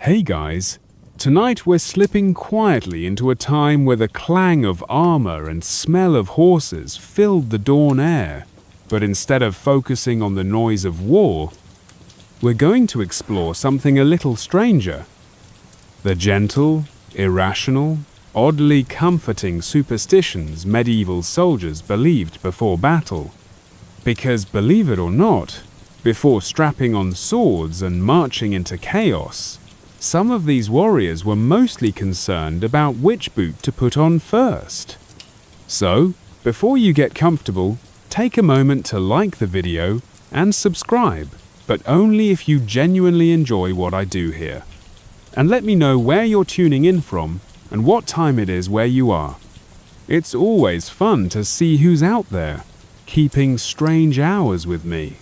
Hey guys, tonight we're slipping quietly into a time where the clang of armor and smell of horses filled the dawn air, but instead of focusing on the noise of war, we're going to explore something a little stranger. The gentle, irrational, oddly comforting superstitions medieval soldiers believed before battle. Because believe it or not, before strapping on swords and marching into chaos, some of these warriors were mostly concerned about which boot to put on first. So, before you get comfortable, take a moment to like the video and subscribe, but only if you genuinely enjoy what I do here. And let me know where you're tuning in from and what time it is where you are. It's always fun to see who's out there, keeping strange hours with me.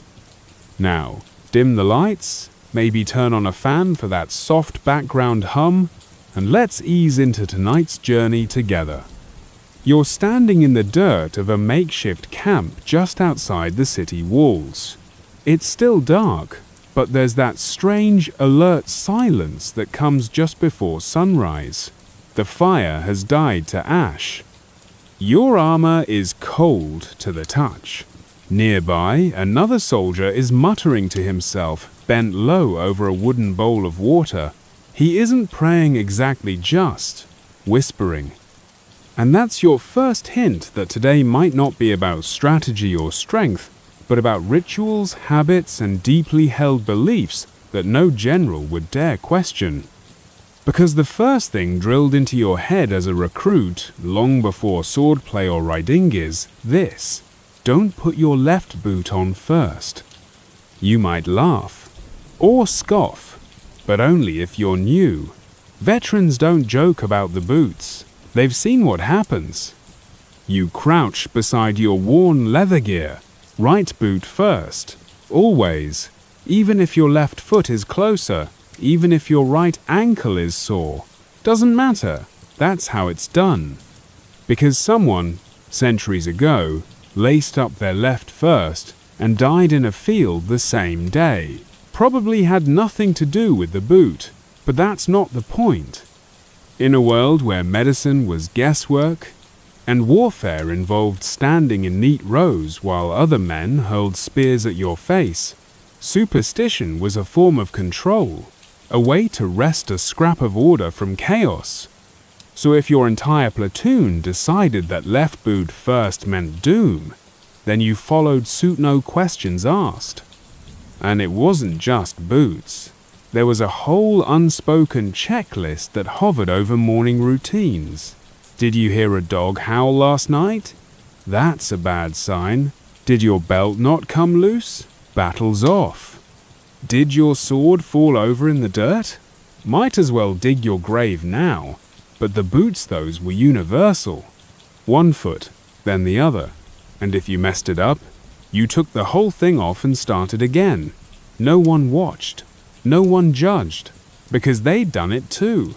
Now, dim the lights, maybe turn on a fan for that soft background hum, and let's ease into tonight's journey together. You're standing in the dirt of a makeshift camp just outside the city walls. It's still dark, but there's that strange, alert silence that comes just before sunrise. The fire has died to ash. Your armor is cold to the touch. Nearby, another soldier is muttering to himself, bent low over a wooden bowl of water. He isn't praying exactly, just whispering. And that's your first hint that today might not be about strategy or strength, but about rituals, habits, and deeply held beliefs that no general would dare question. Because the first thing drilled into your head as a recruit, long before swordplay or riding, is this: don't put your left boot on first. You might laugh or scoff, but only if you're new. Veterans don't joke about the boots. They've seen what happens. You crouch beside your worn leather gear, right boot first, always, even if your left foot is closer, even if your right ankle is sore. Doesn't matter, that's how it's done. Because someone, centuries ago, laced up their left first and died in a field the same day. Probably had nothing to do with the boot, but that's not the point. In a world where medicine was guesswork, and warfare involved standing in neat rows while other men hurled spears at your face, superstition was a form of control, a way to wrest a scrap of order from chaos. So if your entire platoon decided that left boot first meant doom, then you followed suit no questions asked. And it wasn't just boots. There was a whole unspoken checklist that hovered over morning routines. Did you hear a dog howl last night? That's a bad sign. Did your belt not come loose? Battle's off. Did your sword fall over in the dirt? Might as well dig your grave now. But the boots, those were universal. One foot, then the other. And if you messed it up, you took the whole thing off and started again. No one watched. No one judged. Because they'd done it too.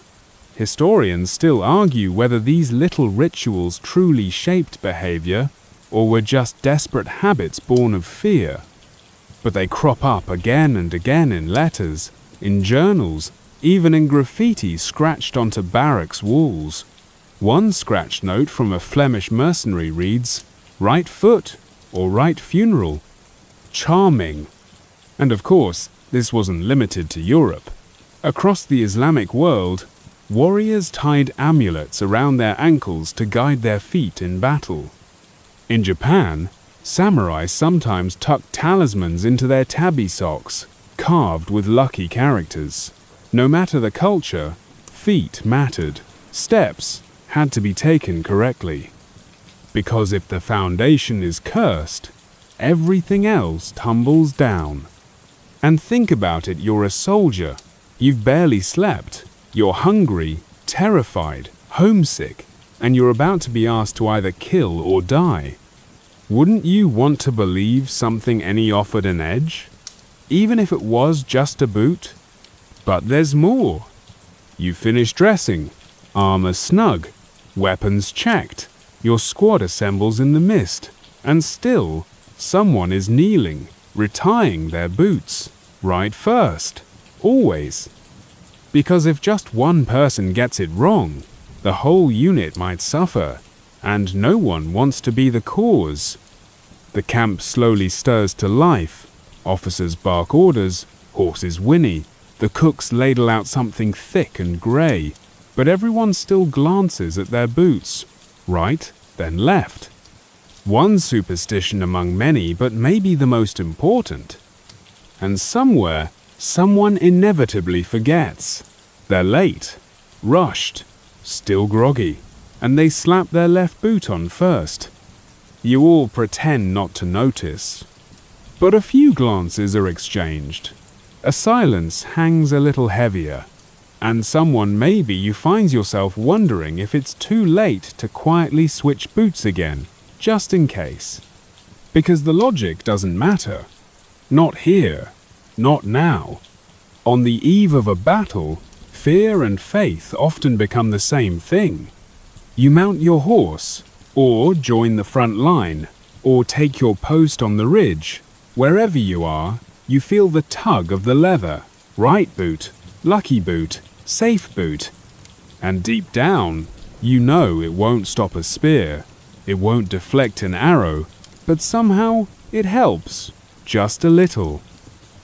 Historians still argue whether these little rituals truly shaped behavior or were just desperate habits born of fear. But they crop up again and again in letters, in journals, even in graffiti scratched onto barracks walls. One scratched note from a Flemish mercenary reads, "Right foot," or "right funeral." Charming. And of course, this wasn't limited to Europe. Across the Islamic world, warriors tied amulets around their ankles to guide their feet in battle. In Japan, samurai sometimes tucked talismans into their tabi socks, carved with lucky characters. No matter the culture, feet mattered. Steps had to be taken correctly. Because if the foundation is cursed, everything else tumbles down. And think about it, you're a soldier. You've barely slept. You're hungry, terrified, homesick, and you're about to be asked to either kill or die. Wouldn't you want to believe something any offered an edge? Even if it was just a boot? But there's more. You finish dressing, armor snug, weapons checked, your squad assembles in the mist, and still, someone is kneeling, retying their boots, right first, always. Because if just one person gets it wrong, the whole unit might suffer, and no one wants to be the cause. The camp slowly stirs to life. Officers bark orders, horses whinny, the cooks ladle out something thick and grey, but everyone still glances at their boots, right, then left. One superstition among many, but maybe the most important. And somewhere, someone inevitably forgets. They're late, rushed, still groggy, and they slap their left boot on first. You all pretend not to notice. But a few glances are exchanged. A silence hangs a little heavier, and someone maybe you find yourself wondering if it's too late to quietly switch boots again, just in case. Because the logic doesn't matter. Not here, not now. On the eve of a battle, fear and faith often become the same thing. You mount your horse, or join the front line, or take your post on the ridge. Wherever you are, you feel the tug of the leather. Right boot, lucky boot, safe boot. And deep down, you know it won't stop a spear. It won't deflect an arrow, but somehow it helps, just a little.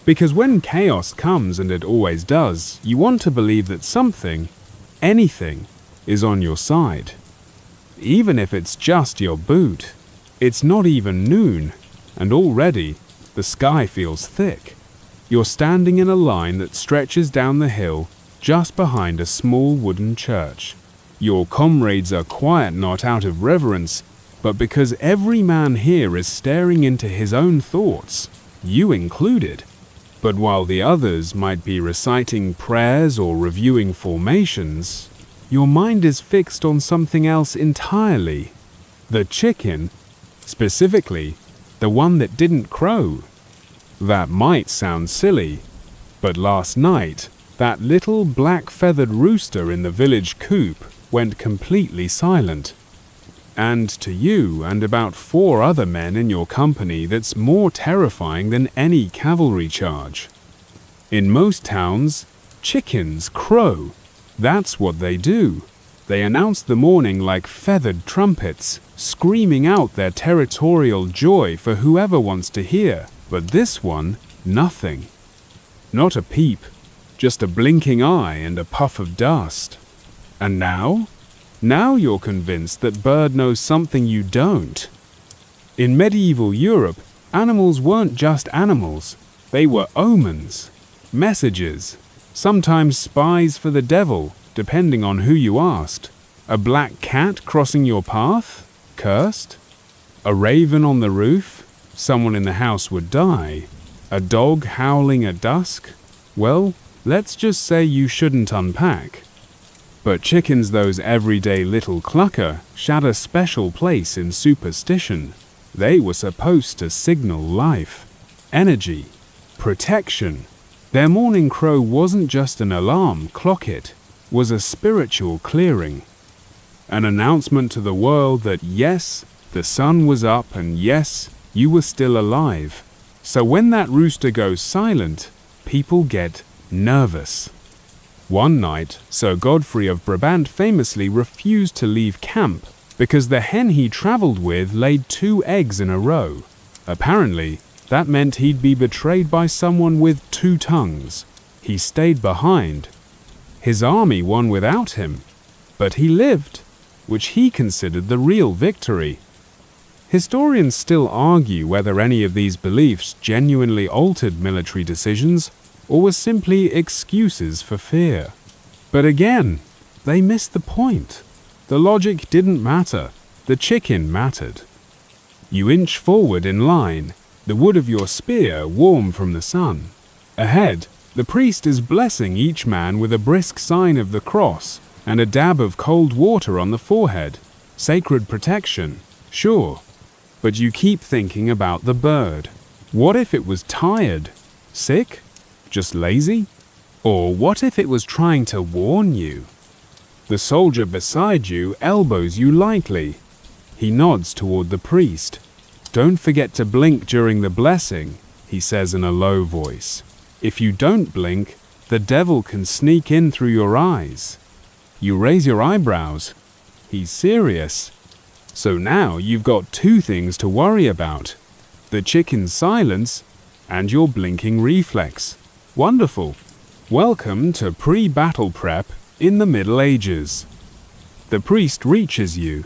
Because when chaos comes, and it always does, you want to believe that something, anything, is on your side. Even if it's just your boot. It's not even noon, and already the sky feels thick. You're standing in a line that stretches down the hill just behind a small wooden church. Your comrades are quiet not out of reverence, but because every man here is staring into his own thoughts, you included. But while the others might be reciting prayers or reviewing formations, your mind is fixed on something else entirely. The chicken, specifically, the one that didn't crow. That might sound silly, but last night, that little black-feathered rooster in the village coop went completely silent. And to you and about 4 other men in your company, that's more terrifying than any cavalry charge. In most towns, chickens crow. That's what they do. They announce the morning like feathered trumpets, screaming out their territorial joy for whoever wants to hear. But this one, nothing. Not a peep, just a blinking eye and a puff of dust. And now? Now you're convinced that bird knows something you don't. In medieval Europe, animals weren't just animals. They were omens, messages, sometimes spies for the devil, depending on who you asked. A black cat crossing your path? Cursed? A raven on the roof? Someone in the house would die. A dog howling at dusk? Well, let's just say you shouldn't unpack. But chickens, those everyday little clucker, had a special place in superstition. They were supposed to signal life, energy, protection. Their morning crow wasn't just an alarm, clock it, was a spiritual clearing. An announcement to the world that yes, the sun was up and yes, you were still alive. So when that rooster goes silent, people get nervous. One night, Sir Godfrey of Brabant famously refused to leave camp because the hen he travelled with laid 2 eggs in a row. Apparently, that meant he'd be betrayed by someone with 2 tongues. He stayed behind. His army won without him, but he lived, which he considered the real victory. Historians still argue whether any of these beliefs genuinely altered military decisions or were simply excuses for fear. But again, they missed the point. The logic didn't matter. The chicken mattered. You inch forward in line, the wood of your spear warm from the sun. Ahead, the priest is blessing each man with a brisk sign of the cross and a dab of cold water on the forehead. Sacred protection, sure. But you keep thinking about the bird. What if it was tired? Sick? Just lazy? Or what if it was trying to warn you? The soldier beside you elbows you lightly. He nods toward the priest. Don't forget to blink during the blessing, he says in a low voice. If you don't blink, The devil can sneak in through your eyes. You raise your eyebrows. He's serious. So now you've got two things to worry about: the chicken's silence and your blinking reflex. Wonderful. Welcome to pre-battle prep in the Middle Ages. The priest reaches you.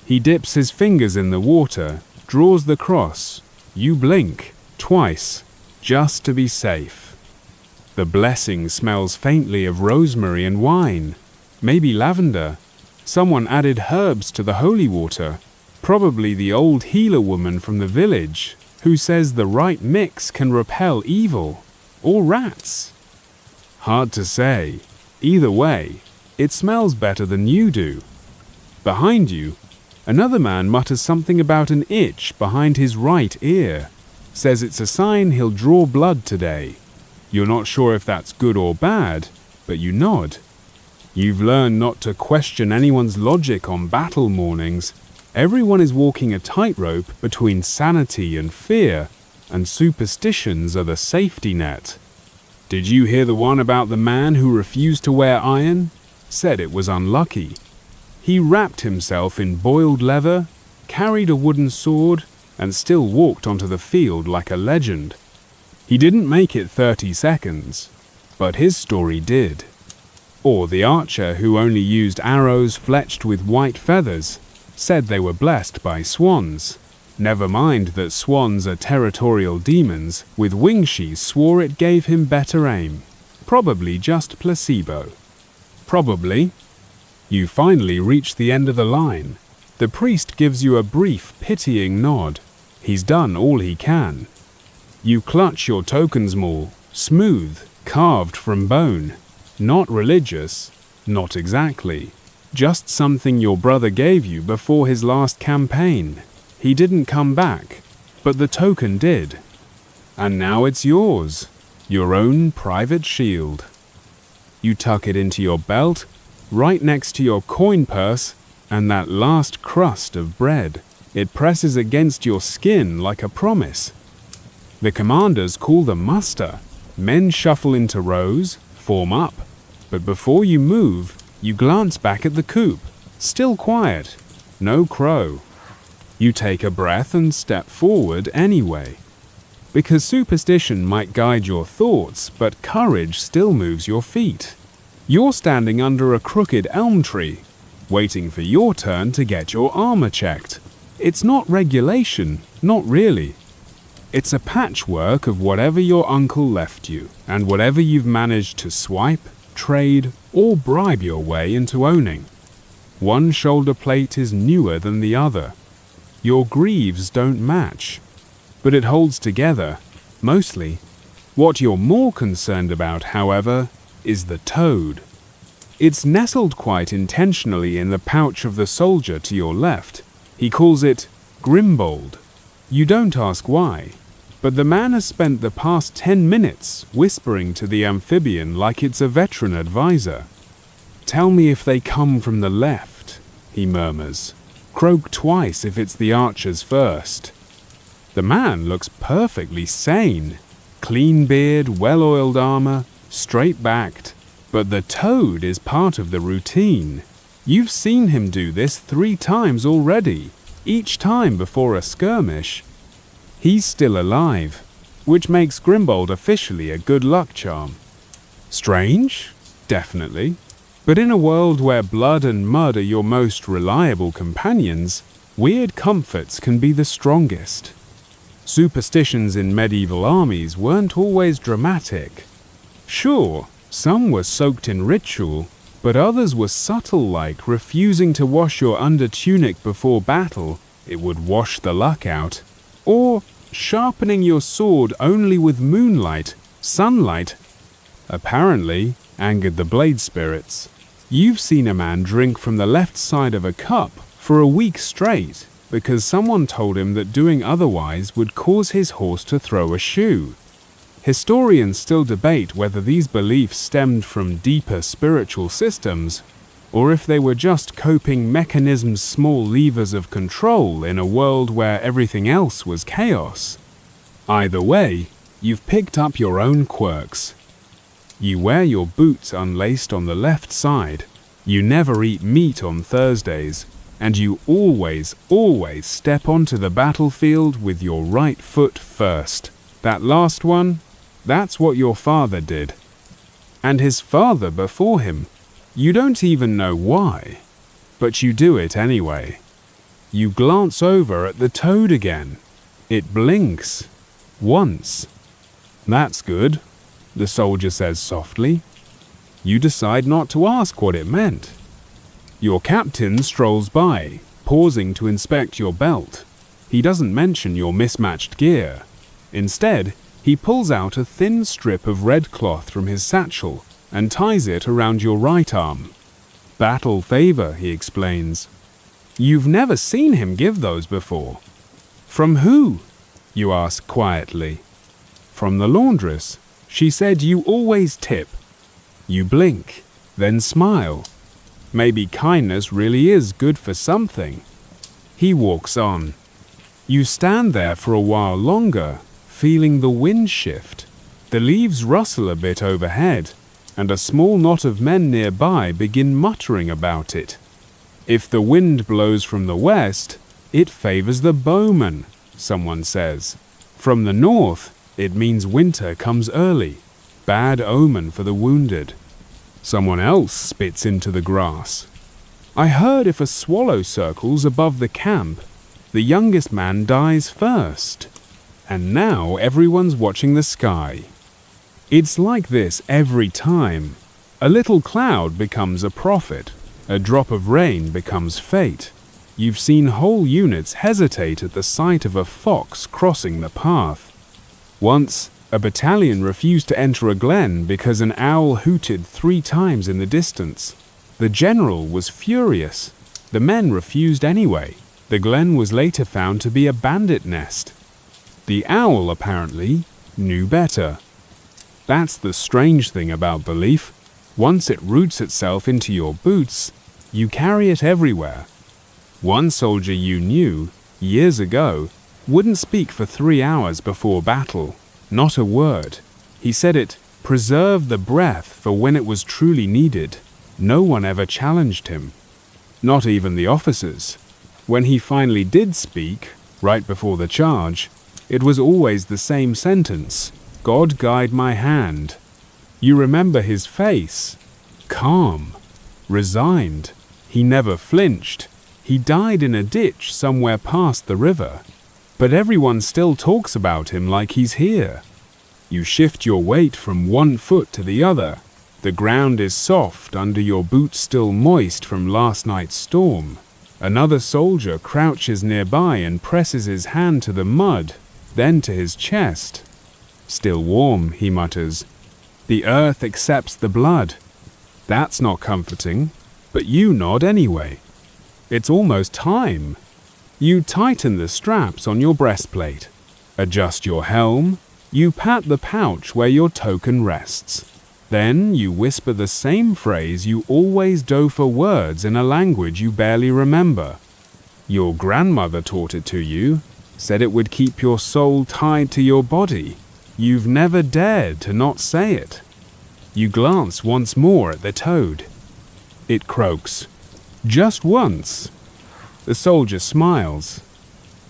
He dips his fingers in the water, draws the cross. You blink twice, just to be safe. The blessing smells faintly of rosemary and wine, maybe lavender. Someone added herbs to the holy water, probably the old healer woman from the village, who says the right mix can repel evil, or rats. Hard to say. Either way, it smells better than you do. Behind you, another man mutters something about an itch behind his right ear, says it's a sign he'll draw blood today. You're not sure if that's good or bad, but you nod. You've learned not to question anyone's logic on battle mornings. Everyone is walking a tightrope between sanity and fear, and superstitions are the safety net. Did you hear the one about the man who refused to wear iron? Said it was unlucky. He wrapped himself in boiled leather, carried a wooden sword, and still walked onto the field like a legend. He didn't make it 30 seconds, but his story did. Or the archer who only used arrows fletched with white feathers, said they were blessed by swans. Never mind that swans are territorial demons, with wing sheaths swore it gave him better aim. Probably just placebo. Probably. You finally reach the end of the line. The priest gives you a brief, pitying nod. He's done all he can. You clutch your token's maul, smooth, carved from bone. Not religious, not exactly. Just something your brother gave you before his last campaign. He didn't come back, but the token did. And now it's yours, your own private shield. You tuck it into your belt, right next to your coin purse and that last crust of bread. It presses against your skin like a promise. The commanders call the muster. Men shuffle into rows, form up. But before you move, you glance back at the coop. Still quiet. No crow. You take a breath and step forward anyway. Because superstition might guide your thoughts, but courage still moves your feet. You're standing under a crooked elm tree, waiting for your turn to get your armor checked. It's not regulation, not really. It's a patchwork of whatever your uncle left you, and whatever you've managed to swipe, trade, or bribe your way into owning. One shoulder plate is newer than the other. Your greaves don't match, but it holds together, mostly. What you're more concerned about, however, is the toad. It's nestled quite intentionally in the pouch of the soldier to your left. He calls it Grimbold. You don't ask why, but the man has spent the past 10 minutes whispering to the amphibian like it's a veteran advisor. "Tell me if they come from the left," he murmurs. "Croak twice if it's the archers first." The man looks perfectly sane. Clean beard, well-oiled armor, straight-backed. But the toad is part of the routine. You've seen him do this 3 times already, each time before a skirmish. He's still alive, which makes Grimbold officially a good luck charm. Strange? Definitely. But in a world where blood and mud are your most reliable companions, weird comforts can be the strongest. Superstitions in medieval armies weren't always dramatic. Sure, some were soaked in ritual, but others were subtle, like refusing to wash your undertunic before battle, it would wash the luck out, or sharpening your sword only with moonlight, sunlight. Apparently, angered the blade spirits. You've seen a man drink from the left side of a cup for a week straight because someone told him that doing otherwise would cause his horse to throw a shoe. Historians still debate whether these beliefs stemmed from deeper spiritual systems, or if they were just coping mechanisms, small levers of control in a world where everything else was chaos. Either way, you've picked up your own quirks. You wear your boots unlaced on the left side. You never eat meat on Thursdays. And you always step onto the battlefield with your right foot first. That last one, that's what your father did. And his father before him. You don't even know why, but you do it anyway. You glance over at the toad again. It blinks. Once. That's good, the soldier says softly. You decide not to ask what it meant. Your captain strolls by, pausing to inspect your belt. He doesn't mention your mismatched gear. Instead, he pulls out a thin strip of red cloth from his satchel and ties it around your right arm. Battle favor, he explains. You've never seen him give those before. From who? You ask quietly. From the laundress. She said you always tip. You blink, then smile. Maybe kindness really is good for something. He walks on. You stand there for a while longer, feeling the wind shift. The leaves rustle a bit overhead, and a small knot of men nearby begin muttering about it. If the wind blows from the west, it favors the bowman, someone says. From the north, it means winter comes early. Bad omen for the wounded. Someone else spits into the grass. I heard if a swallow circles above the camp, the youngest man dies first. And now everyone's watching the sky. It's like this every time. A little cloud becomes a prophet. A drop of rain becomes fate. You've seen whole units hesitate at the sight of a fox crossing the path. Once, a battalion refused to enter a glen because an owl hooted 3 times in the distance. The general was furious. The men refused anyway. The glen was later found to be a bandit nest. The owl, apparently, knew better. That's the strange thing about belief. Once it roots itself into your boots, you carry it everywhere. One soldier you knew, years ago, wouldn't speak for 3 hours before battle. Not a word. He said it preserved the breath for when it was truly needed. No one ever challenged him. Not even the officers. When he finally did speak, right before the charge, it was always the same sentence. God guide my hand. You remember his face. Calm. Resigned. He never flinched. He died in a ditch somewhere past the river. But everyone still talks about him like he's here. You shift your weight from one foot to the other. The ground is soft under your boots still moist from last night's storm. Another soldier crouches nearby and presses his hand to the mud, then to his chest. Still warm, he mutters. The earth accepts the blood. That's not comforting, but you nod anyway. It's almost time. You tighten the straps on your breastplate, adjust your helm, you pat the pouch where your token rests. Then you whisper the same phrase you always do for words in a language you barely remember. Your grandmother taught it to you, said it would keep your soul tied to your body. You've never dared to not say it. You glance once more at the toad. It croaks. Just once. The soldier smiles.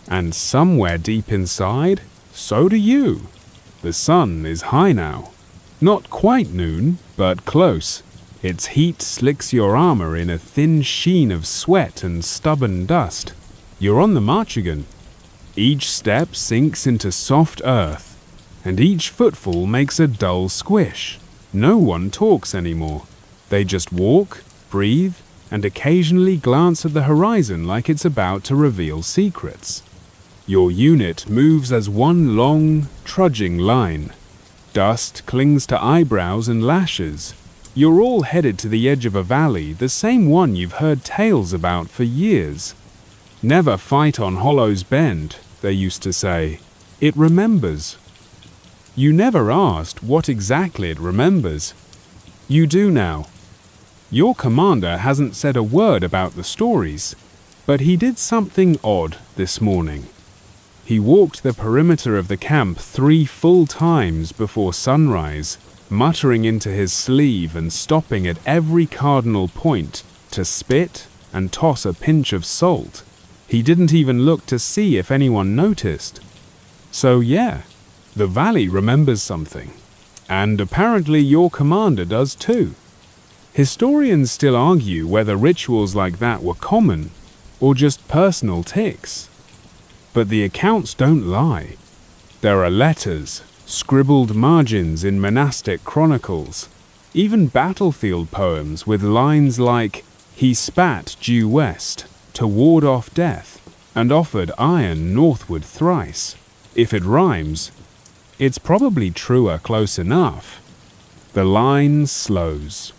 And somewhere deep inside, so do you. The sun is high now. Not quite noon, but close. Its heat slicks your armor in a thin sheen of sweat and stubborn dust. You're on the march again. Each step sinks into soft earth, and each footfall makes a dull squish. No one talks anymore. They just walk, breathe, and occasionally glance at the horizon like it's about to reveal secrets. Your unit moves as one long, trudging line. Dust clings to eyebrows and lashes. You're all headed to the edge of a valley, the same one you've heard tales about for years. Never fight on Hollow's Bend, they used to say. It remembers. You never asked what exactly it remembers. You do now. Your commander hasn't said a word about the stories, but he did something odd this morning. He walked the perimeter of the camp 3 full times before sunrise, muttering into his sleeve and stopping at every cardinal point to spit and toss a pinch of salt. He didn't even look to see if anyone noticed. So yeah, the valley remembers something. And apparently your commander does too. Historians still argue whether rituals like that were common or just personal tics. But the accounts don't lie. There are letters, scribbled margins in monastic chronicles, even battlefield poems with lines like, "He spat due west to ward off death and offered iron northward thrice." If it rhymes, it's probably truer close enough. The line slows.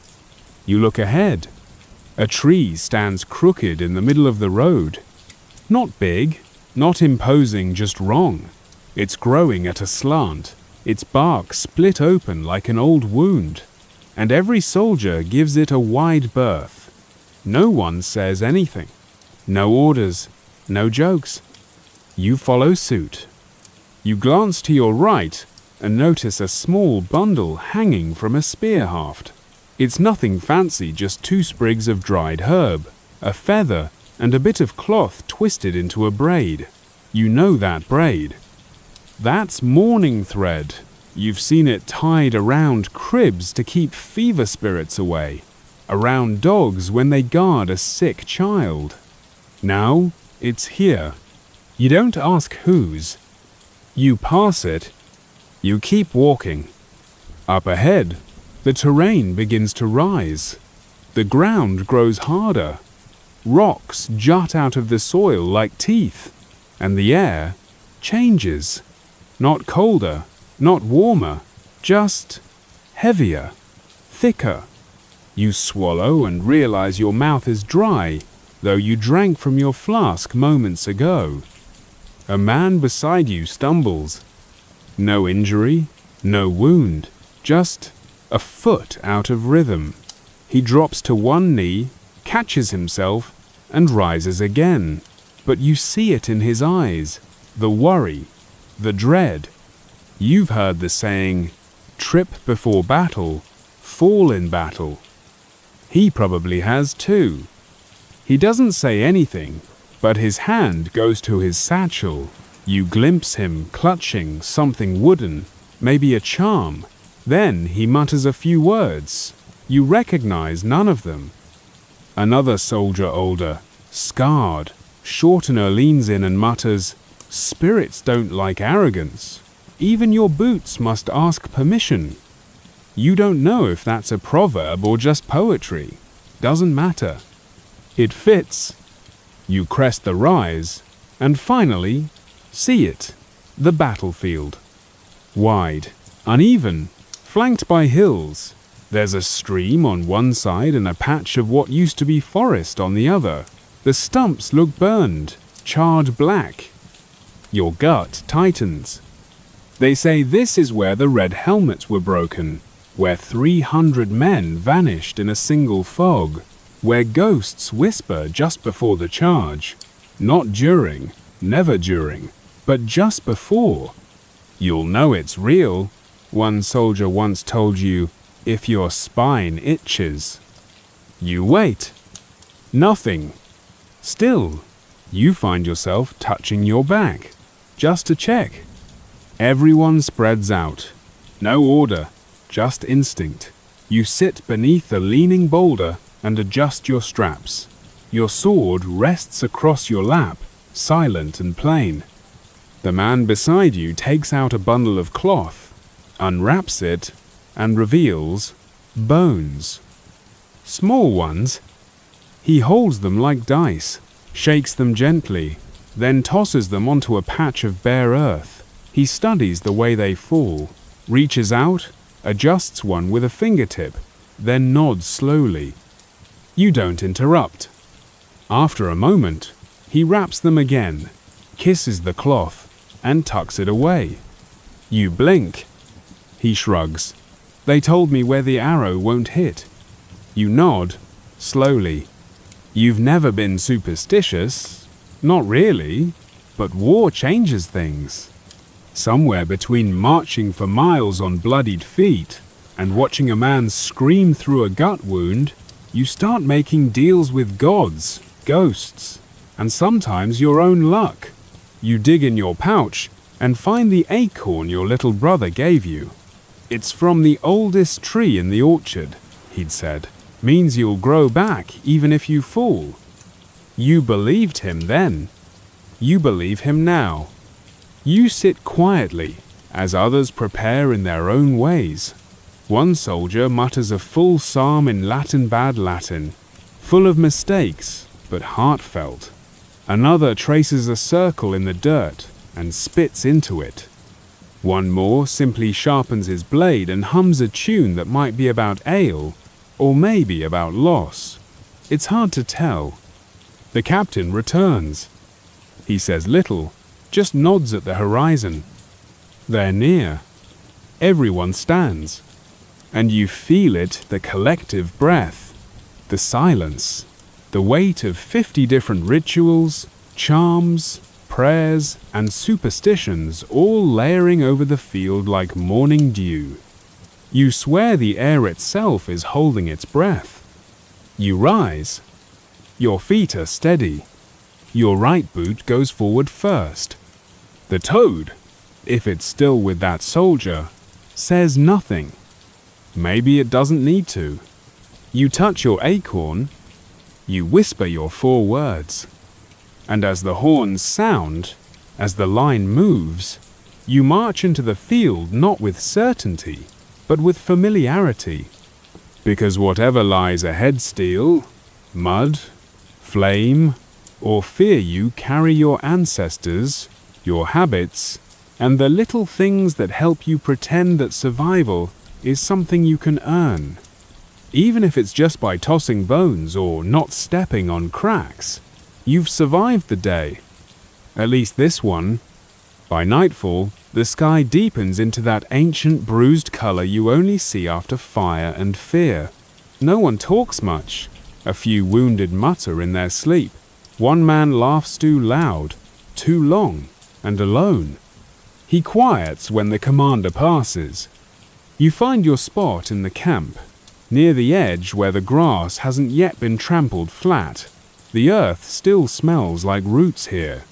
You look ahead. A tree stands crooked in the middle of the road. Not big, not imposing, just wrong. It's growing at a slant, its bark split open like an old wound, and every soldier gives it a wide berth. No one says anything. No orders, no jokes. You follow suit. You glance to your right and notice a small bundle hanging from a spear haft. It's nothing fancy, just 2 sprigs of dried herb, a feather, and a bit of cloth twisted into a braid. You know that braid. That's mourning thread. You've seen it tied around cribs to keep fever spirits away, around dogs when they guard a sick child. Now it's here. You don't ask whose. You pass it. You keep walking. Up ahead, the terrain begins to rise. The ground grows harder. Rocks jut out of the soil like teeth, and the air changes. Not colder, not warmer, just heavier, thicker. You swallow and realize your mouth is dry, though you drank from your flask moments ago. A man beside you stumbles. No injury, no wound, just a foot out of rhythm. He drops to one knee, catches himself, and rises again. But you see it in his eyes, the worry, the dread. You've heard the saying, trip before battle, fall in battle. He probably has too. He doesn't say anything, but his hand goes to his satchel. You glimpse him clutching something wooden, maybe a charm. Then he mutters a few words. You recognize none of them. Another soldier older, scarred, shortener leans in and mutters, "Spirits don't like arrogance. Even your boots must ask permission." You don't know if that's a proverb or just poetry. Doesn't matter. It fits. You crest the rise, and finally, see it, the battlefield. Wide, uneven, flanked by hills. There's a stream on one side and a patch of what used to be forest on the other. The stumps look burned, charred black. Your gut tightens. They say this is where the red helmets were broken, where 300 men vanished in a single fog, where ghosts whisper just before the charge. Not during, never during, but just before. You'll know it's real, one soldier once told you, if your spine itches. You wait. Nothing. Still, you find yourself touching your back, just to check. Everyone spreads out. No order, just instinct. You sit beneath a leaning boulder and adjust your straps. Your sword rests across your lap, silent and plain. The man beside you takes out a bundle of cloth, unwraps it, and reveals bones. Small ones. He holds them like dice, shakes them gently, then tosses them onto a patch of bare earth. He studies the way they fall, reaches out, adjusts one with a fingertip, then nods slowly. You don't interrupt. After a moment, he wraps them again, kisses the cloth, and tucks it away. You blink. He shrugs. They told me where the arrow won't hit. You nod, slowly. You've never been superstitious. Not really, but war changes things. Somewhere between marching for miles on bloodied feet and watching a man scream through a gut wound, you start making deals with gods, ghosts, and sometimes your own luck. You dig in your pouch and find the acorn your little brother gave you. "It's from the oldest tree in the orchard," he'd said. "Means you'll grow back even if you fall." You believed him then. You believe him now. You sit quietly as others prepare in their own ways. One soldier mutters a full psalm in bad Latin, full of mistakes but heartfelt. Another traces a circle in the dirt and spits into it. One more simply sharpens his blade and hums a tune that might be about ale or maybe about loss. It's hard to tell. The captain returns. He says little, just nods at the horizon. They're near. Everyone stands. And you feel it, the collective breath, the silence, the weight of 50 different rituals, charms, prayers, and superstitions all layering over the field like morning dew. You swear the air itself is holding its breath. You rise. Your feet are steady. Your right boot goes forward first. The toad, if it's still with that soldier, says nothing. Maybe it doesn't need to. You touch your acorn. You whisper your 4 words. And as the horns sound, as the line moves, you march into the field not with certainty, but with familiarity. Because whatever lies ahead, steel, mud, flame, or fear, you carry your ancestors, your habits, and the little things that help you pretend that survival is something you can earn. Even if it's just by tossing bones or not stepping on cracks, you've survived the day. At least this one. By nightfall, the sky deepens into that ancient bruised color you only see after fire and fear. No one talks much. A few wounded mutter in their sleep. One man laughs too loud, too long, and alone. He quiets when the commander passes. You find your spot in the camp, near the edge where the grass hasn't yet been trampled flat. The earth still smells like roots here.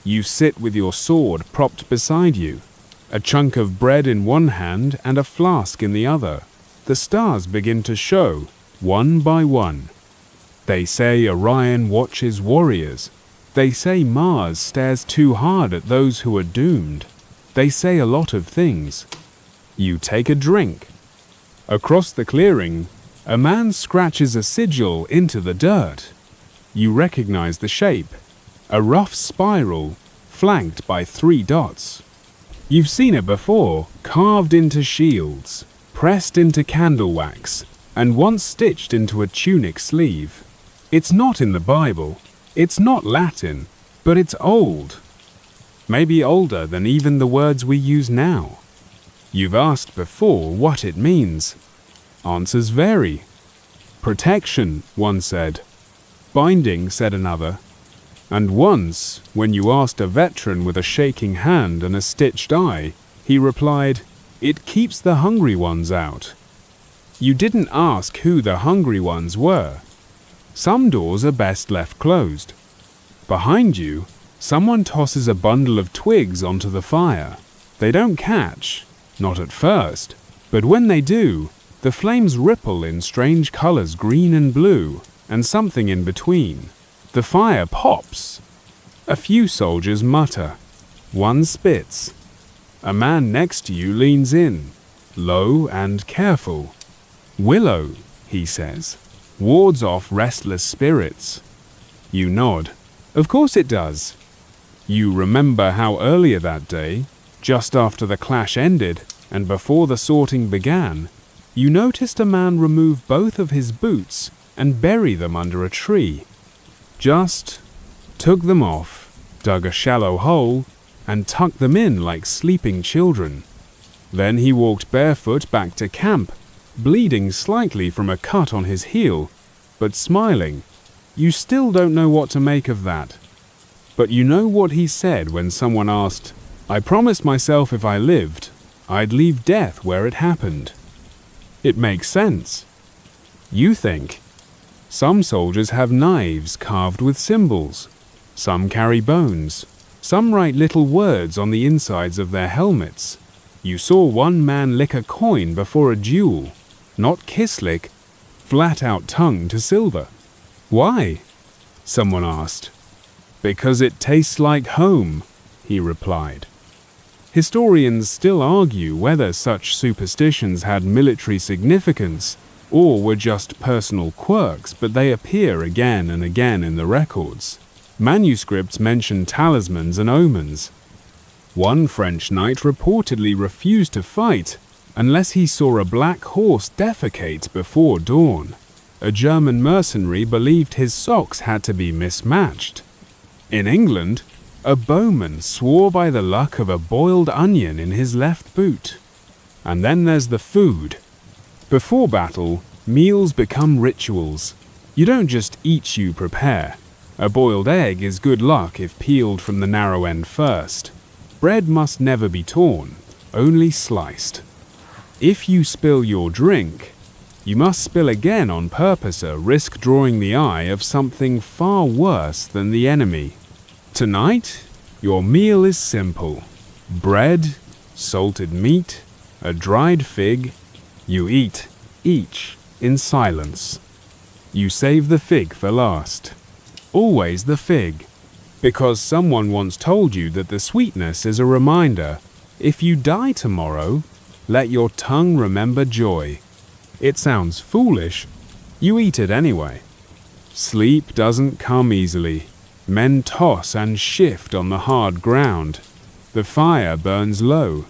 You sit with your sword propped beside you, a chunk of bread in one hand and a flask in the other. The stars begin to show, one by one. They say Orion watches warriors. They say Mars stares too hard at those who are doomed. They say a lot of things. You take a drink. Across the clearing, a man scratches a sigil into the dirt. You recognize the shape, a rough spiral flanked by 3 dots. You've seen it before, carved into shields, pressed into candle wax, and once stitched into a tunic sleeve. It's not in the Bible, it's not Latin, but it's old. Maybe older than even the words we use now. You've asked before what it means. Answers vary. Protection, one said. Binding, said another. And once, when you asked a veteran with a shaking hand and a stitched eye, he replied, "It keeps the hungry ones out." You didn't ask who the hungry ones were. Some doors are best left closed. Behind you, someone tosses a bundle of twigs onto the fire. They don't catch, not at first, but when they do, the flames ripple in strange colors, green and blue, and something in between. The fire pops. A few soldiers mutter. One spits. A man next to you leans in, low and careful. "Willow," he says, "wards off restless spirits." You nod. Of course it does. You remember how earlier that day, just after the clash ended and before the sorting began, you noticed a man remove both of his boots and bury them under a tree. Just took them off, dug a shallow hole, and tucked them in like sleeping children. Then he walked barefoot back to camp, bleeding slightly from a cut on his heel, but smiling. You still don't know what to make of that. But you know what he said when someone asked, "I promised myself if I lived, I'd leave death where it happened." It makes sense. You think. Some soldiers have knives carved with symbols. Some carry bones. Some write little words on the insides of their helmets. You saw one man lick a coin before a duel. Not kiss lick, flat out tongue to silver. Why? Someone asked. Because it tastes like home, he replied. Historians still argue whether such superstitions had military significance or were just personal quirks, but they appear again and again in the records. Manuscripts mention talismans and omens. One French knight reportedly refused to fight unless he saw a black horse defecate before dawn. A German mercenary believed his socks had to be mismatched. In England, a bowman swore by the luck of a boiled onion in his left boot. And then there's the food. Before battle, meals become rituals. You don't just eat, you prepare. A boiled egg is good luck if peeled from the narrow end first. Bread must never be torn, only sliced. If you spill your drink, you must spill again on purpose, risk drawing the eye of something far worse than the enemy. Tonight, your meal is simple. Bread, salted meat, a dried fig. You eat each in silence. You save the fig for last. Always the fig, because someone once told you that the sweetness is a reminder. If you die tomorrow, let your tongue remember joy. It sounds foolish. You eat it anyway. Sleep doesn't come easily. Men toss and shift on the hard ground. The fire burns low.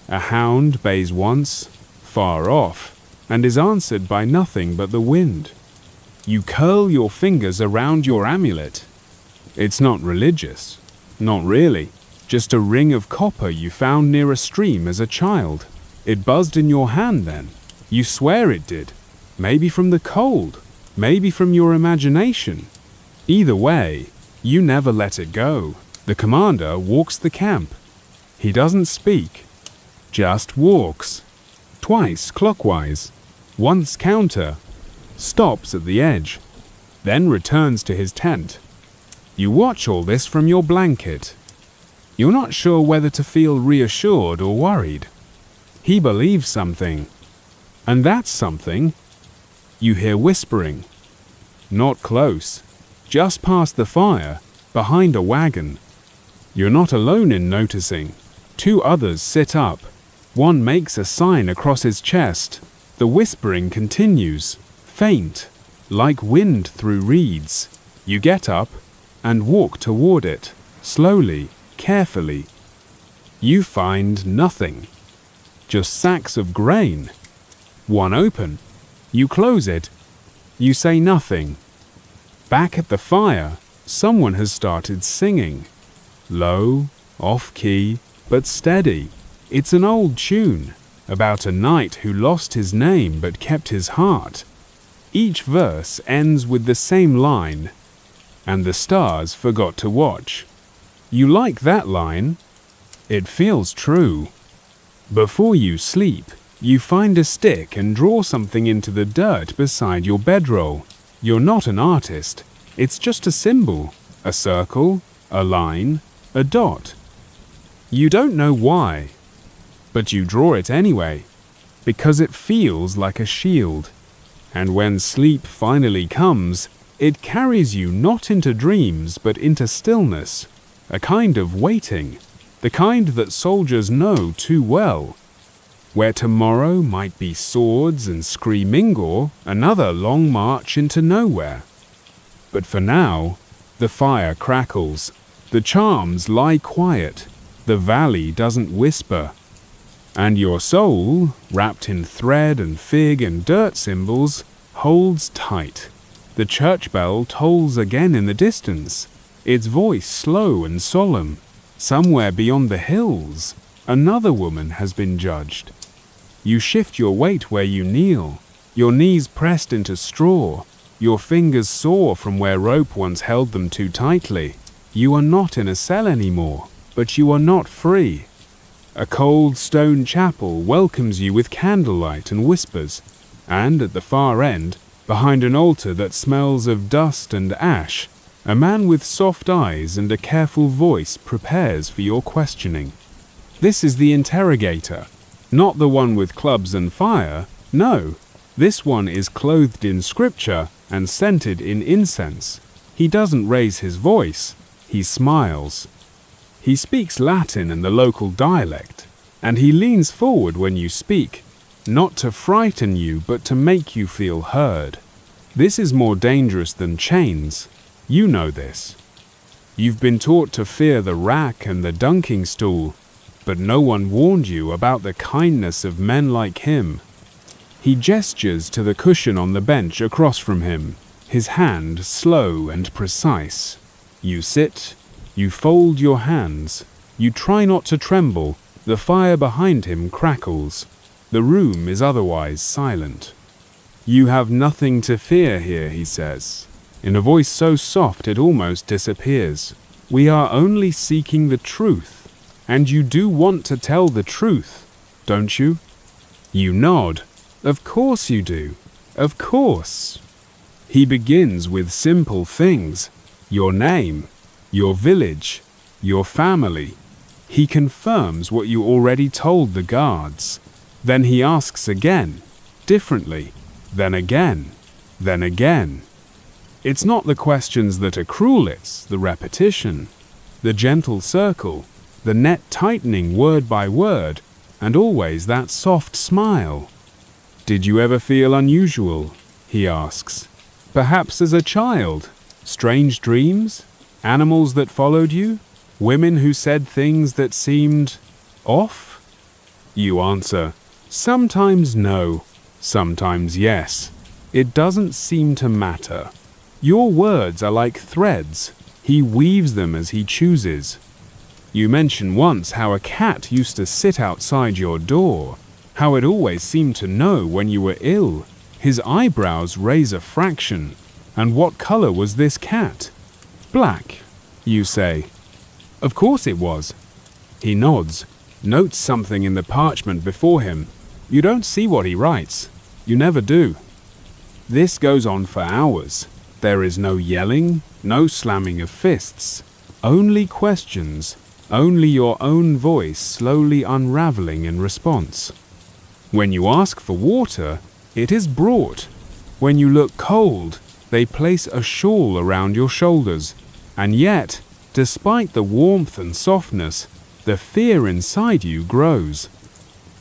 A hound bays once, far off, and is answered by nothing but the wind. You curl your fingers around your amulet. It's not religious. Not really. Just a ring of copper you found near a stream as a child. It buzzed in your hand then. You swear it did. Maybe from the cold. Maybe from your imagination. Either way, you never let it go. The commander walks the camp. He doesn't speak. Just walks. Twice clockwise. Once counter. Stops at the edge. Then returns to his tent. You watch all this from your blanket. You're not sure whether to feel reassured or worried. He believes something. And that's something. You hear whispering. Not close. Just past the fire, behind a wagon. You're not alone in noticing. Two others sit up. One makes a sign across his chest. The whispering continues, faint, like wind through reeds. You get up and walk toward it, slowly, carefully. You find nothing. Just sacks of grain. One open. You close it. You say nothing. Back at the fire, someone has started singing. Low, off-key, but steady. It's an old tune, about a knight who lost his name but kept his heart. Each verse ends with the same line, and the stars forgot to watch. You like that line? It feels true. Before you sleep, you find a stick and draw something into the dirt beside your bedroll. You're not an artist. It's just a symbol, a circle, a line, a dot. You don't know why, but you draw it anyway, because it feels like a shield. And when sleep finally comes, it carries you not into dreams but into stillness, a kind of waiting, the kind that soldiers know too well, where tomorrow might be swords and screaming or another long march into nowhere. But for now, the fire crackles, the charms lie quiet, the valley doesn't whisper, and your soul, wrapped in thread and fig and dirt symbols, holds tight. The church bell tolls again in the distance, its voice slow and solemn. Somewhere beyond the hills, another woman has been judged. You shift your weight where you kneel, your knees pressed into straw, your fingers sore from where rope once held them too tightly. You are not in a cell anymore, but you are not free. A cold stone chapel welcomes you with candlelight and whispers. And at the far end, behind an altar that smells of dust and ash, a man with soft eyes and a careful voice prepares for your questioning. This is the interrogator, not the one with clubs and fire. No, this one is clothed in scripture and scented in incense. He doesn't raise his voice, he smiles. He speaks Latin and the local dialect, and he leans forward when you speak, not to frighten you but to make you feel heard. This is more dangerous than chains. You know this. You've been taught to fear the rack and the dunking stool, but no one warned you about the kindness of men like him. He gestures to the cushion on the bench across from him, his hand slow and precise. You sit, you fold your hands, you try not to tremble. The fire behind him crackles. The room is otherwise silent. You have nothing to fear here, he says, in a voice so soft it almost disappears. We are only seeking the truth, and you do want to tell the truth, don't you? You nod. Of course you do. Of course. He begins with simple things. Your name, your village, your family. He confirms what you already told the guards. Then he asks again, differently, then again, then again. It's not the questions that are cruel, it's the repetition, the gentle circle, the net tightening word by word, and always that soft smile. Did you ever feel unusual? He asks. Perhaps as a child? Strange dreams? Animals that followed you? Women who said things that seemed off? You answer, sometimes no, sometimes yes. It doesn't seem to matter. Your words are like threads. He weaves them as he chooses. You mention once how a cat used to sit outside your door, how it always seemed to know when you were ill. His eyebrows raise a fraction. And what color was this cat? Black, you say. Of course it was. He nods, notes something in the parchment before him. You don't see what he writes. You never do. This goes on for hours. There is no yelling, no slamming of fists. Only questions, only your own voice slowly unraveling in response. When you ask for water, it is brought. When you look cold, they place a shawl around your shoulders. And yet, despite the warmth and softness, the fear inside you grows.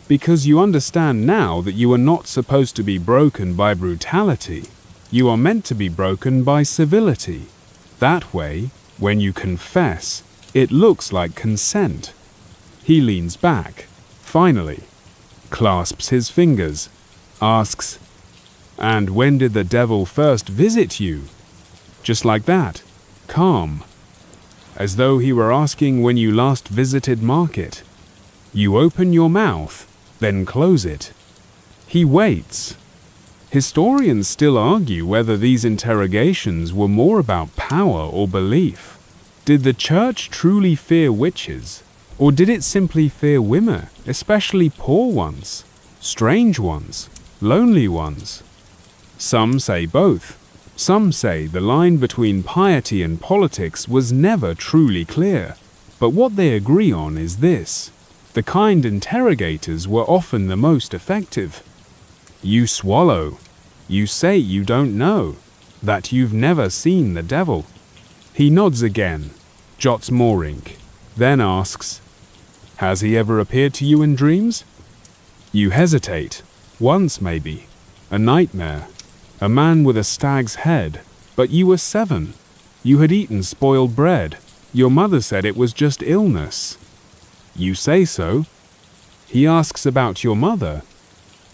Because you understand now that you are not supposed to be broken by brutality. You are meant to be broken by civility. That way, when you confess, it looks like consent. He leans back, finally, clasps his fingers, asks, "And when did the devil first visit you?" Just like that, calm. As though he were asking when you last visited market. You open your mouth, then close it. He waits. Historians still argue whether these interrogations were more about power or belief. Did the church truly fear witches? Or did it simply fear women, especially poor ones, strange ones, lonely ones? Some say both. Some say the line between piety and politics was never truly clear. But what they agree on is this. The kind interrogators were often the most effective. You swallow. You say you don't know, that you've never seen the devil. He nods again, jots more ink, then asks, "Has he ever appeared to you in dreams?" You hesitate. Once maybe. A nightmare. A man with a stag's head. But you were 7. You had eaten spoiled bread. Your mother said it was just illness. You say so. He asks about your mother.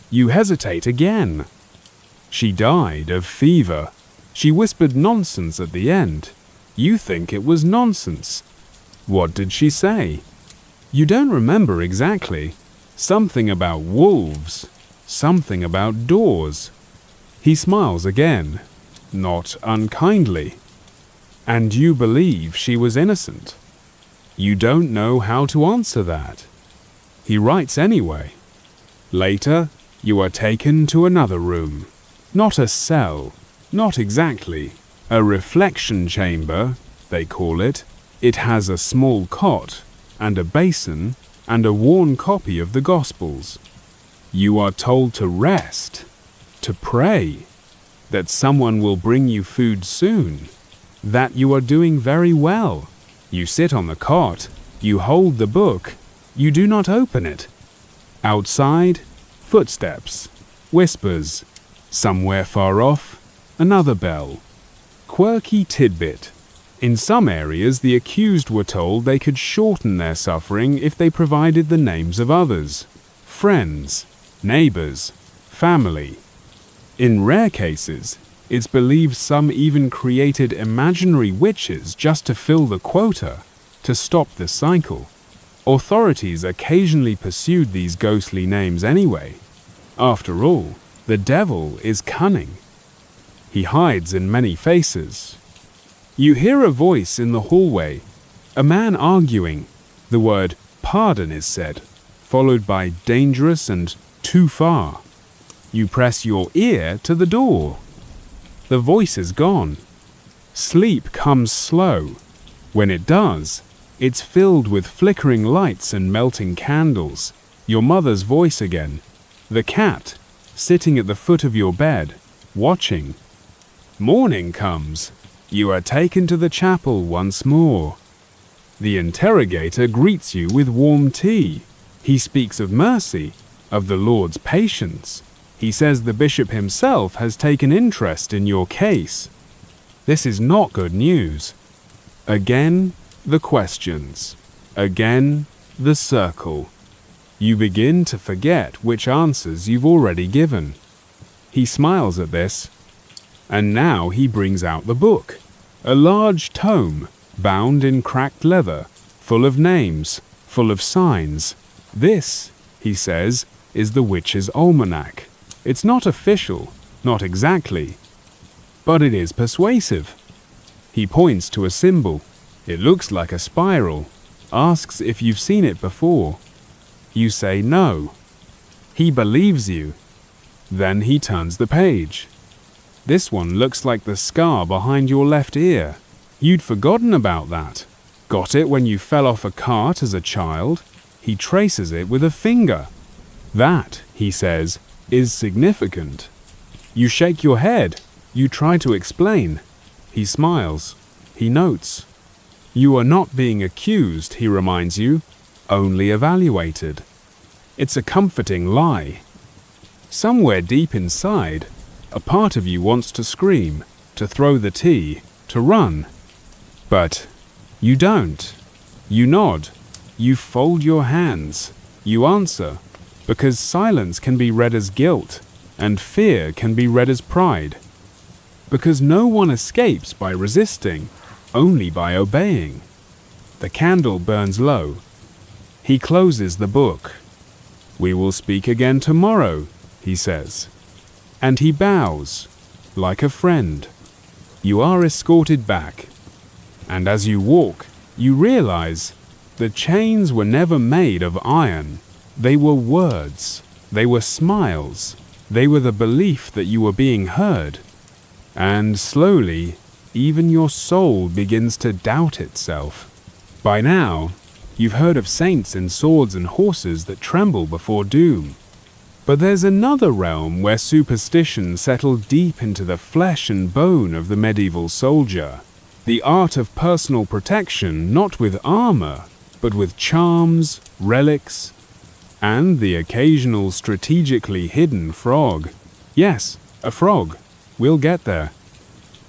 You hesitate again. She died of fever. She whispered nonsense at the end. You think it was nonsense. What did she say? You don't remember exactly. Something about wolves. Something about doors. He smiles again, not unkindly. And you believe she was innocent. You don't know how to answer that. He writes anyway. Later, You are taken to another room. Not a cell, not exactly. A reflection chamber, they call it. It has a small cot, and a basin, and a worn copy of the Gospels. You are told to rest, to pray, that someone will bring you food soon, that you are doing very well. You sit on the cot, you hold the book, you do not open it. Outside, footsteps, whispers, somewhere far off, another bell. Quirky tidbit. In some areas, the accused were told they could shorten their suffering if they provided the names of others, friends, neighbors, family. In rare cases, it's believed some even created imaginary witches just to fill the quota, to stop the cycle. Authorities occasionally pursued these ghostly names anyway. After all, the devil is cunning. He hides in many faces. You hear a voice in the hallway, a man arguing. The word pardon is said, followed by dangerous and too far. You press your ear to the door. The voice is gone. Sleep comes slow. When it does, it's filled with flickering lights and melting candles. Your mother's voice again. The cat, sitting at the foot of your bed, watching. Morning comes. You are taken to the chapel once more. The interrogator greets you with warm tea. He speaks of mercy, of the Lord's patience. He says the bishop himself has taken interest in your case. This is not good news. Again, the questions. Again, the circle. You begin to forget which answers you've already given. He smiles at this. And now he brings out the book. A large tome, bound in cracked leather, full of names, full of signs. This, he says, is the witch's almanac. It's not official, not exactly, but it is persuasive. He points to a symbol. It looks like a spiral, asks if you've seen it before. You say no. He believes you. Then he turns the page. This one looks like the scar behind your left ear. You'd forgotten about that. Got it when you fell off a cart as a child? He traces it with a finger. That, he says, is significant. You shake your head. You try to explain. He smiles. He notes. You are not being accused, he reminds you, only evaluated. It's a comforting lie. Somewhere deep inside, a part of you wants to scream, to throw the tea, to run. But you don't. You nod. You fold your hands. You answer, because silence can be read as guilt, and fear can be read as pride. Because no one escapes by resisting, only by obeying. The candle burns low. He closes the book. We will speak again tomorrow, he says. And he bows, like a friend. You are escorted back. And as you walk, you realize the chains were never made of iron. They were words. They were smiles. They were the belief that you were being heard. And slowly, even your soul begins to doubt itself. By now, you've heard of saints in swords and horses that tremble before doom. But there's another realm where superstition settled deep into the flesh and bone of the medieval soldier. The art of personal protection, not with armor, but with charms, relics, and the occasional strategically hidden frog. Yes, a frog. We'll get there.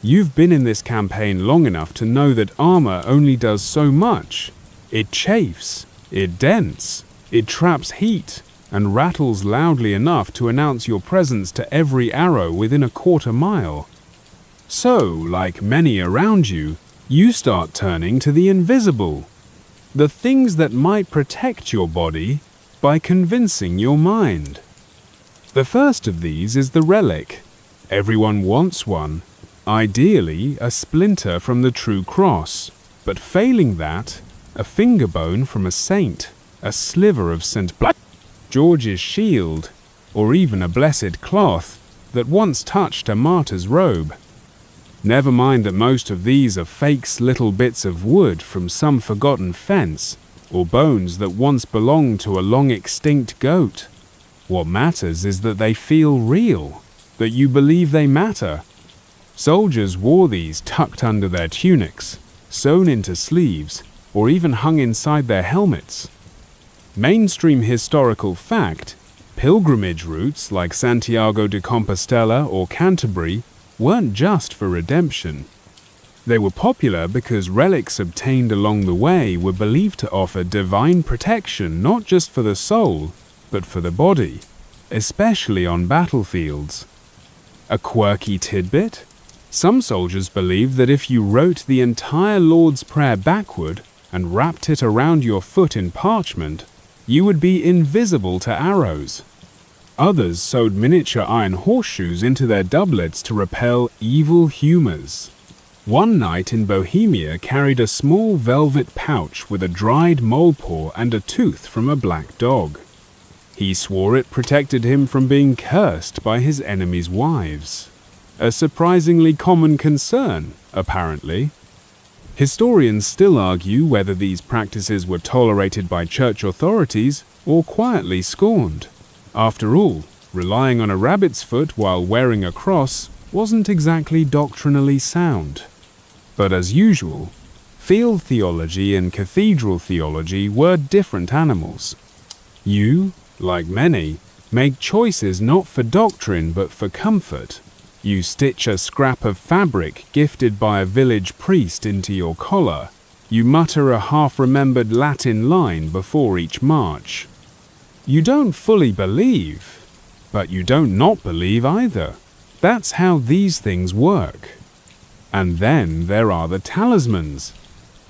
You've been in this campaign long enough to know that armor only does so much. It chafes, it dents, it traps heat, and rattles loudly enough to announce your presence to every arrow within a quarter mile. So, like many around you, you start turning to the invisible, the things that might protect your body by convincing your mind. The first of these is the relic. Everyone wants one, ideally a splinter from the true cross, but failing that, a finger bone from a saint, a sliver of St. George's shield. or even a blessed cloth that once touched a martyr's robe. Never mind that most of these are fakes, little bits of wood from some forgotten fence, or bones that once belonged to a long-extinct goat. What matters is that they feel real, that you believe they matter. Soldiers wore these tucked under their tunics, sewn into sleeves, or even hung inside their helmets. Mainstream historical fact, pilgrimage routes like Santiago de Compostela or Canterbury weren't just for redemption. They were popular because relics obtained along the way were believed to offer divine protection not just for the soul, but for the body, especially on battlefields. A quirky tidbit? Some soldiers believed that if you wrote the entire Lord's Prayer backward and wrapped it around your foot in parchment, you would be invisible to arrows. Others sewed miniature iron horseshoes into their doublets to repel evil humors. One knight in Bohemia carried a small velvet pouch with a dried mole paw and a tooth from a black dog. He swore it protected him from being cursed by his enemies' wives. A surprisingly common concern, apparently. Historians still argue whether these practices were tolerated by church authorities or quietly scorned. After all, relying on a rabbit's foot while wearing a cross wasn't exactly doctrinally sound. But as usual, field theology and cathedral theology were different animals. You, like many, make choices not for doctrine but for comfort. You stitch a scrap of fabric gifted by a village priest into your collar. You mutter a half-remembered Latin line before each march. You don't fully believe, but you don't not believe either. That's how these things work. And then there are the talismans.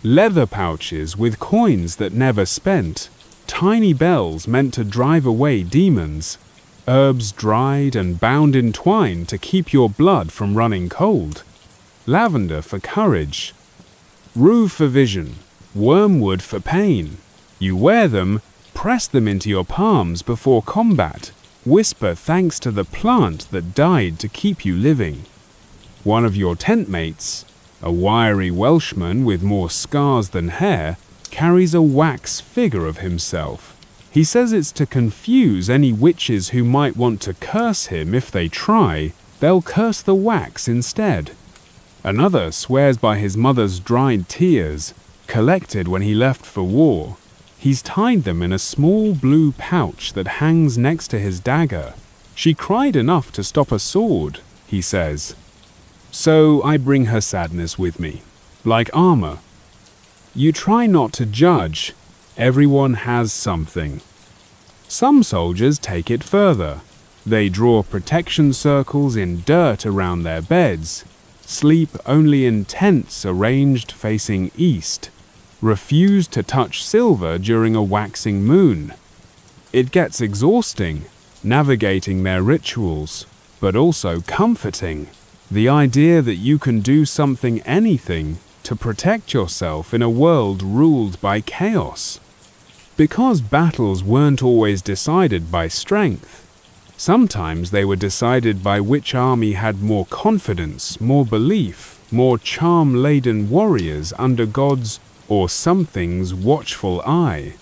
Leather pouches with coins that never spent. Tiny bells meant to drive away demons. Herbs dried and bound in twine to keep your blood from running cold. Lavender for courage. Rue for vision. Wormwood for pain. You wear them, press them into your palms before combat. Whisper thanks to the plant that died to keep you living. One of your tent mates, a wiry Welshman with more scars than hair, carries a wax figure of himself. He says it's to confuse any witches who might want to curse him. If they try, they'll curse the wax instead. Another swears by his mother's dried tears, collected when he left for war. He's tied them in a small blue pouch that hangs next to his dagger. She cried enough to stop a sword, he says. So I bring her sadness with me, like armor. You try not to judge. Everyone has something. Some soldiers take it further. They draw protection circles in dirt around their beds, sleep only in tents arranged facing east, refuse to touch silver during a waxing moon. It gets exhausting, navigating their rituals, but also comforting. The idea that you can do anything to protect yourself in a world ruled by chaos. Because battles weren't always decided by strength. Sometimes they were decided by which army had more confidence, more belief, more charm-laden warriors under God's or something's watchful eye.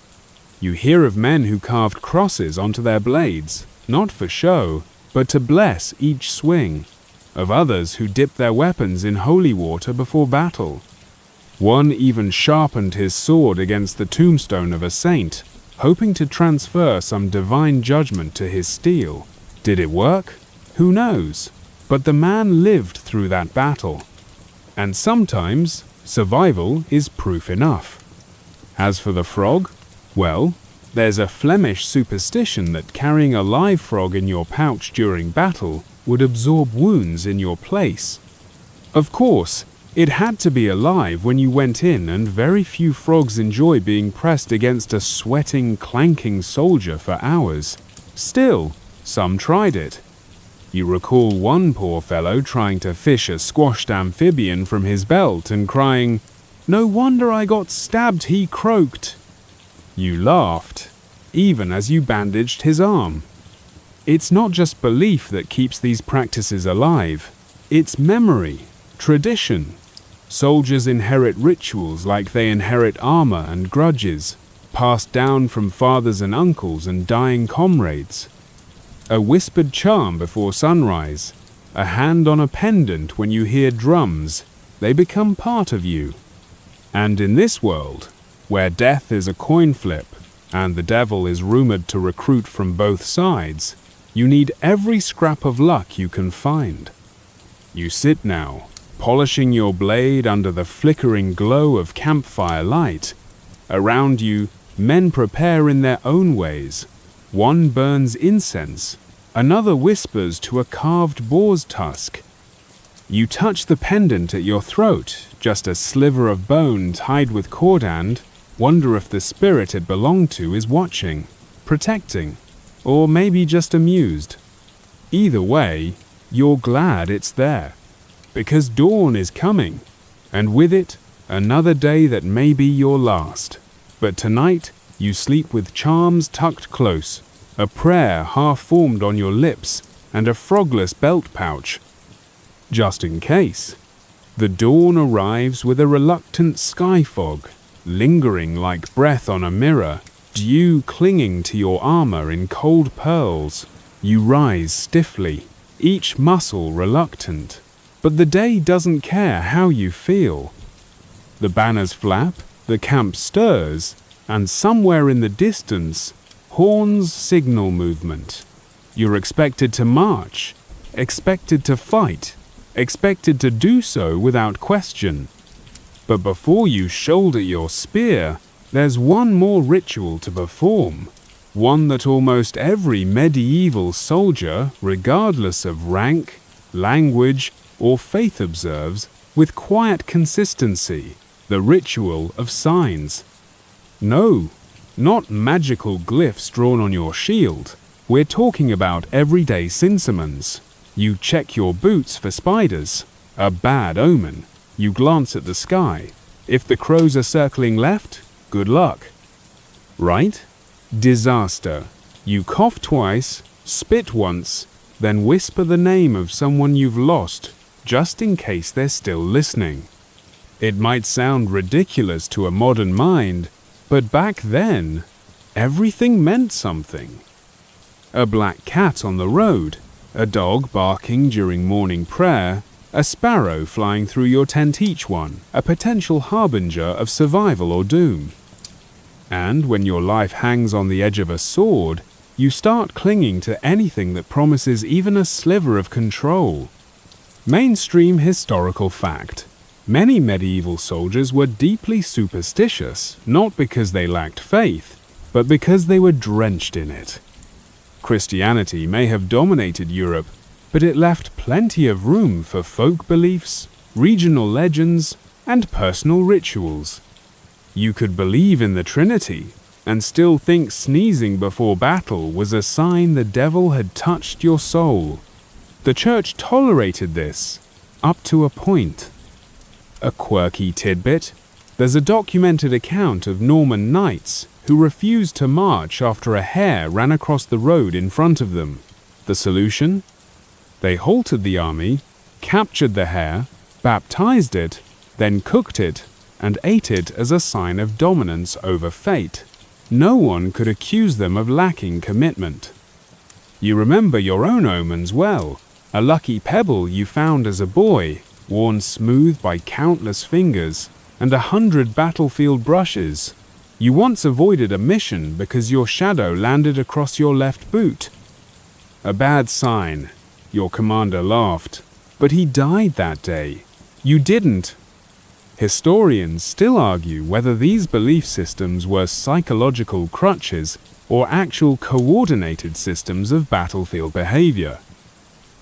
You hear of men who carved crosses onto their blades, not for show, but to bless each swing. Of others who dipped their weapons in holy water before battle. One even sharpened his sword against the tombstone of a saint, hoping to transfer some divine judgment to his steel. Did it work? Who knows? But the man lived through that battle. And sometimes, survival is proof enough. As for the frog, well, there's a Flemish superstition that carrying a live frog in your pouch during battle would absorb wounds in your place. Of course, it had to be alive when you went in, and very few frogs enjoy being pressed against a sweating, clanking soldier for hours. Still, some tried it. You recall one poor fellow trying to fish a squashed amphibian from his belt and crying, "No wonder I got stabbed," he croaked. You laughed, even as you bandaged his arm. It's not just belief that keeps these practices alive. It's memory, tradition. Soldiers inherit rituals like they inherit armor and grudges, passed down from fathers and uncles and dying comrades. A whispered charm before sunrise, a hand on a pendant when you hear drums, they become part of you. And in this world, where death is a coin flip and the devil is rumored to recruit from both sides, you need every scrap of luck you can find. You sit now, polishing your blade under the flickering glow of campfire light. Around you, men prepare in their own ways. One burns incense, another whispers to a carved boar's tusk. You touch the pendant at your throat, just a sliver of bone tied with cordand, wonder if the spirit it belonged to is watching, protecting, or maybe just amused. Either way, you're glad it's there, because dawn is coming, and with it, another day that may be your last. But tonight, you sleep with charms tucked close, a prayer half formed on your lips, and a frogless belt pouch. Just in case. The dawn arrives with a reluctant sky fog, lingering like breath on a mirror, dew clinging to your armor in cold pearls. You rise stiffly, each muscle reluctant. But the day doesn't care how you feel. The banners flap, the camp stirs, and somewhere in the distance, horns signal movement. You're expected to march, expected to fight, expected to do so without question. But before you shoulder your spear, there's one more ritual to perform, one that almost every medieval soldier, regardless of rank, language, or faith observes with quiet consistency, the ritual of signs. No, not magical glyphs drawn on your shield. We're talking about everyday sinsemans. You check your boots for spiders, a bad omen. You glance at the sky. If the crows are circling left, good luck. Right? Disaster. You cough twice, spit once, then whisper the name of someone you've lost, just in case they're still listening. It might sound ridiculous to a modern mind, but back then, everything meant something. A black cat on the road, a dog barking during morning prayer, a sparrow flying through your tent, each one a potential harbinger of survival or doom. And when your life hangs on the edge of a sword, you start clinging to anything that promises even a sliver of control. Mainstream historical fact. Many medieval soldiers were deeply superstitious, not because they lacked faith, but because they were drenched in it. Christianity may have dominated Europe, but it left plenty of room for folk beliefs, regional legends, and personal rituals. You could believe in the Trinity and still think sneezing before battle was a sign the devil had touched your soul. The church tolerated this, up to a point. A quirky tidbit: there's a documented account of Norman knights who refused to march after a hare ran across the road in front of them. The solution? They halted the army, captured the hare, baptized it, then cooked it, and ate it as a sign of dominance over fate. No one could accuse them of lacking commitment. You remember your own omens well. A lucky pebble you found as a boy, worn smooth by countless fingers, and 100 battlefield brushes. You once avoided a mission because your shadow landed across your left boot. A bad sign. Your commander laughed. But he died that day. You didn't. Historians still argue whether these belief systems were psychological crutches or actual coordinated systems of battlefield behavior.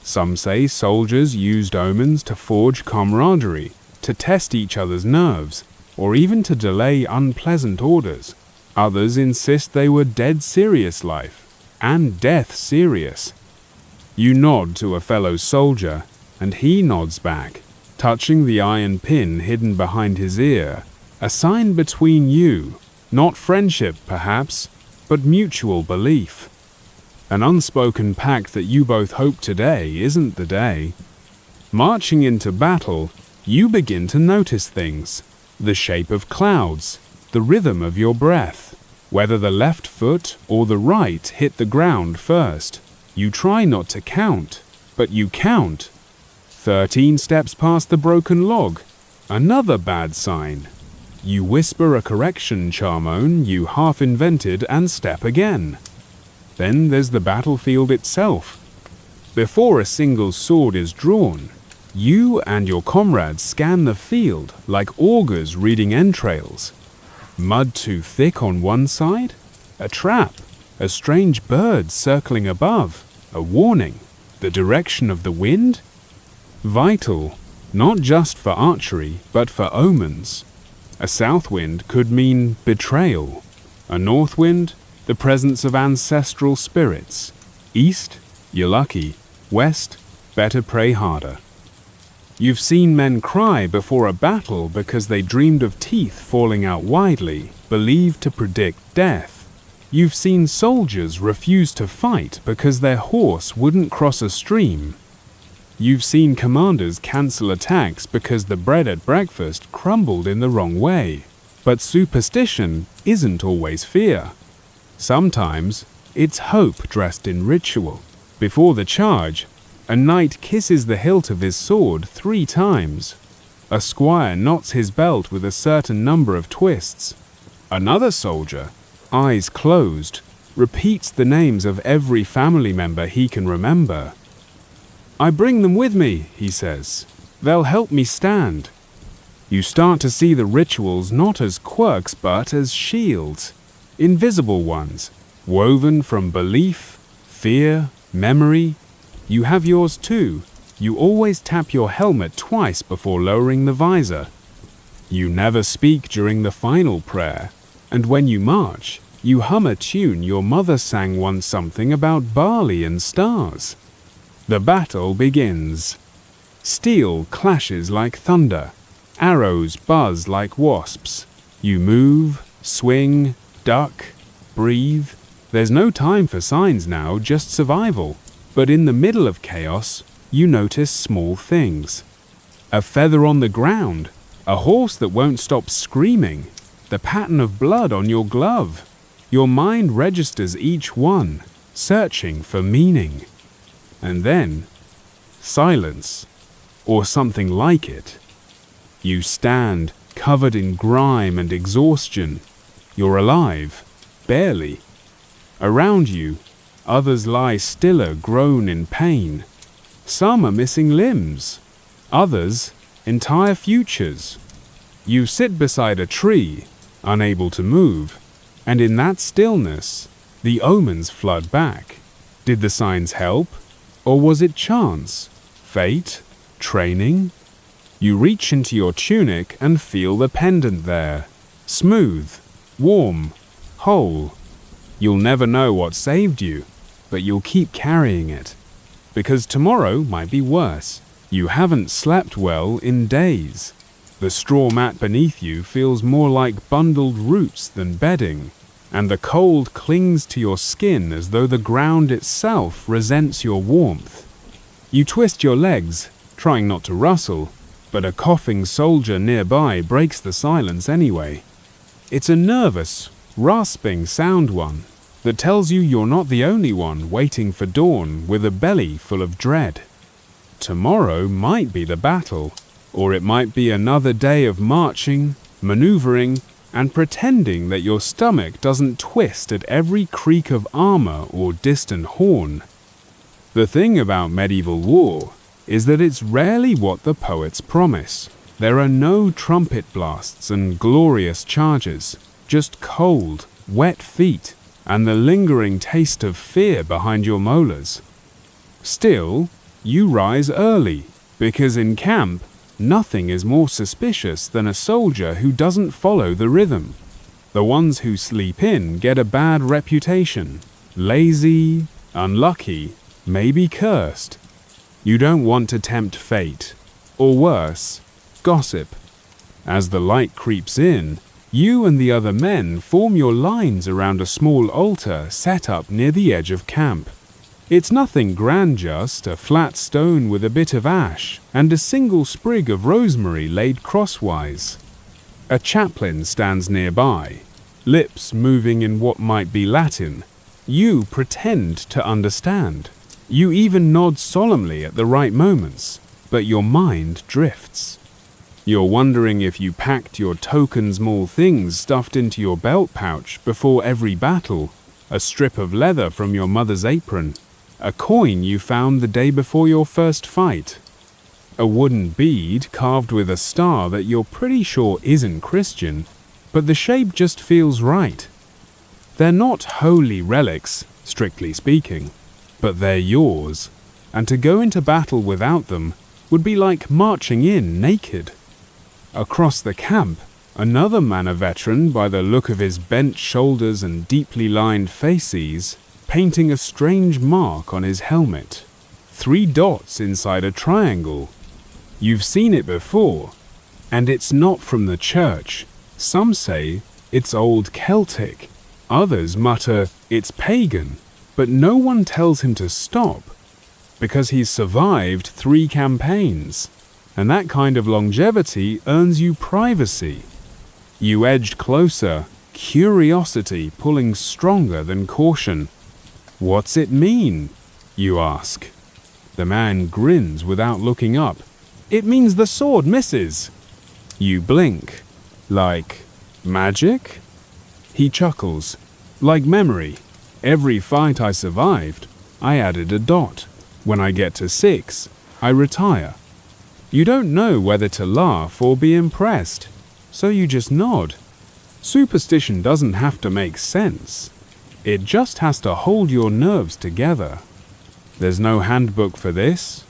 Some say soldiers used omens to forge camaraderie, to test each other's nerves, or even to delay unpleasant orders. Others insist they were dead serious life, and death serious. You nod to a fellow soldier, and he nods back, touching the iron pin hidden behind his ear, a sign between you, not friendship perhaps, but mutual belief. An unspoken pact that you both hope today isn't the day. Marching into battle, you begin to notice things. The shape of clouds, the rhythm of your breath, whether the left foot or the right hit the ground first. You try not to count, but you count. 13 steps past the broken log. Another bad sign. You whisper a correction charmone you half invented and step again. Then there's the battlefield itself. Before a single sword is drawn, you and your comrades scan the field like augurs reading entrails. Mud too thick on one side? A trap. A strange bird circling above. A warning. The direction of the wind? Vital, not just for archery, but for omens. A south wind could mean betrayal. A north wind, the presence of ancestral spirits. East, you're lucky. West, better pray harder. You've seen men cry before a battle because they dreamed of teeth falling out widely, believed to predict death. You've seen soldiers refuse to fight because their horse wouldn't cross a stream. You've seen commanders cancel attacks because the bread at breakfast crumbled in the wrong way. But superstition isn't always fear. Sometimes it's hope dressed in ritual. Before the charge, a knight kisses the hilt of his sword 3 times. A squire knots his belt with a certain number of twists. Another soldier, eyes closed, repeats the names of every family member he can remember. I bring them with me, he says. They'll help me stand. You start to see the rituals not as quirks but as shields, invisible ones, woven from belief, fear, memory. You have yours too. You always tap your helmet twice before lowering the visor. You never speak during the final prayer, and when you march, you hum a tune your mother sang once, something about barley and stars. The battle begins. Steel clashes like thunder. Arrows buzz like wasps. You move, swing, duck, breathe. There's no time for signs now, just survival. But in the middle of chaos, you notice small things. A feather on the ground, a horse that won't stop screaming, the pattern of blood on your glove. Your mind registers each one, searching for meaning. And then, silence, or something like it. You stand, covered in grime and exhaustion. You're alive, barely. Around you, others lie stiller, groan in pain. Some are missing limbs, others entire futures. You sit beside a tree, unable to move, and in that stillness, the omens flood back. Did the signs help? Or was it chance, fate, training? You reach into your tunic and feel the pendant there. Smooth, warm, whole. You'll never know what saved you, but you'll keep carrying it. Because tomorrow might be worse. You haven't slept well in days. The straw mat beneath you feels more like bundled roots than bedding, and the cold clings to your skin as though the ground itself resents your warmth. You twist your legs, trying not to rustle, but a coughing soldier nearby breaks the silence anyway. It's a nervous, rasping sound one that tells you you're not the only one waiting for dawn with a belly full of dread. Tomorrow might be the battle, or it might be another day of marching, maneuvering, and pretending that your stomach doesn't twist at every creak of armor or distant horn. The thing about medieval war is that it's rarely what the poets promise. There are no trumpet blasts and glorious charges, just cold, wet feet, and the lingering taste of fear behind your molars. Still, you rise early, because in camp, nothing is more suspicious than a soldier who doesn't follow the rhythm. The ones who sleep in get a bad reputation. Lazy, unlucky, maybe cursed. You don't want to tempt fate, or worse, gossip. As the light creeps in, you and the other men form your lines around a small altar set up near the edge of camp. It's nothing grand, just a flat stone with a bit of ash and a single sprig of rosemary laid crosswise. A chaplain stands nearby, lips moving in what might be Latin. You pretend to understand. You even nod solemnly at the right moments, but your mind drifts. You're wondering if you packed your token small things stuffed into your belt pouch before every battle, a strip of leather from your mother's apron, a coin you found the day before your first fight, a wooden bead carved with a star that you're pretty sure isn't Christian, but the shape just feels right. They're not holy relics, strictly speaking, but they're yours, and to go into battle without them would be like marching in naked. Across the camp, another man, a veteran by the look of his bent shoulders and deeply lined faces, painting a strange mark on his helmet. 3 dots inside a triangle. You've seen it before, and it's not from the church. Some say it's old Celtic. Others mutter it's pagan, but no one tells him to stop, because he's survived 3 campaigns, and that kind of longevity earns you privacy. You edged closer, curiosity pulling stronger than caution. What's it mean? You ask. The man grins without looking up. It means the sword misses. You blink. Like magic? He chuckles. Like memory. Every fight I survived, I added a dot. When I get to 6, I retire. You don't know whether to laugh or be impressed, so you just nod. Superstition doesn't have to make sense. It just has to hold your nerves together. There's no handbook for this.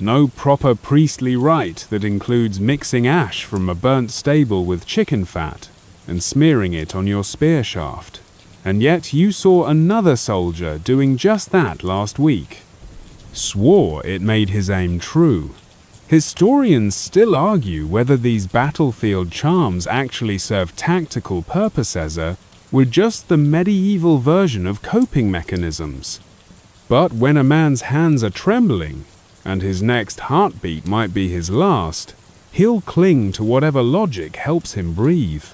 No proper priestly rite that includes mixing ash from a burnt stable with chicken fat and smearing it on your spear shaft. And yet you saw another soldier doing just that last week. Swore it made his aim true. Historians still argue whether these battlefield charms actually serve tactical purposes or were just the medieval version of coping mechanisms. But when a man's hands are trembling, and his next heartbeat might be his last, he'll cling to whatever logic helps him breathe.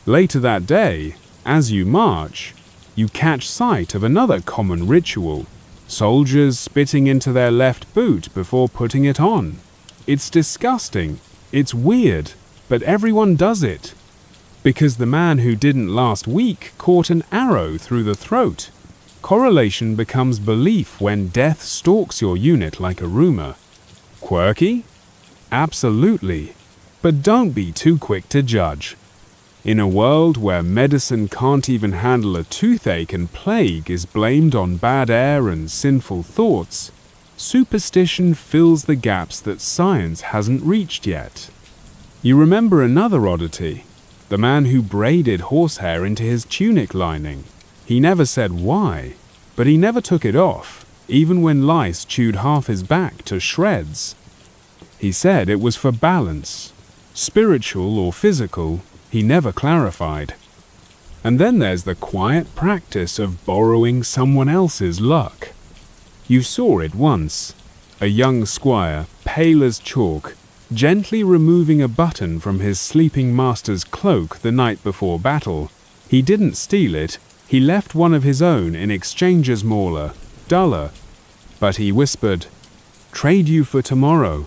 Later that day, as you march, you catch sight of another common ritual: soldiers spitting into their left boot before putting it on. It's disgusting, it's weird, but everyone does it. Because the man who didn't last week caught an arrow through the throat. Correlation becomes belief when death stalks your unit like a rumor. Quirky? Absolutely. But don't be too quick to judge. In a world where medicine can't even handle a toothache and plague is blamed on bad air and sinful thoughts, superstition fills the gaps that science hasn't reached yet. You remember another oddity? The man who braided horsehair into his tunic lining. He never said why, but he never took it off, even when lice chewed half his back to shreds. He said it was for balance, spiritual or physical. He never clarified. And then there's the quiet practice of borrowing someone else's luck. You saw it once. A young squire, pale as chalk, gently removing a button from his sleeping master's cloak the night before battle. He didn't steal it, he left one of his own in exchange as smaller, duller. But he whispered, "Trade you for tomorrow."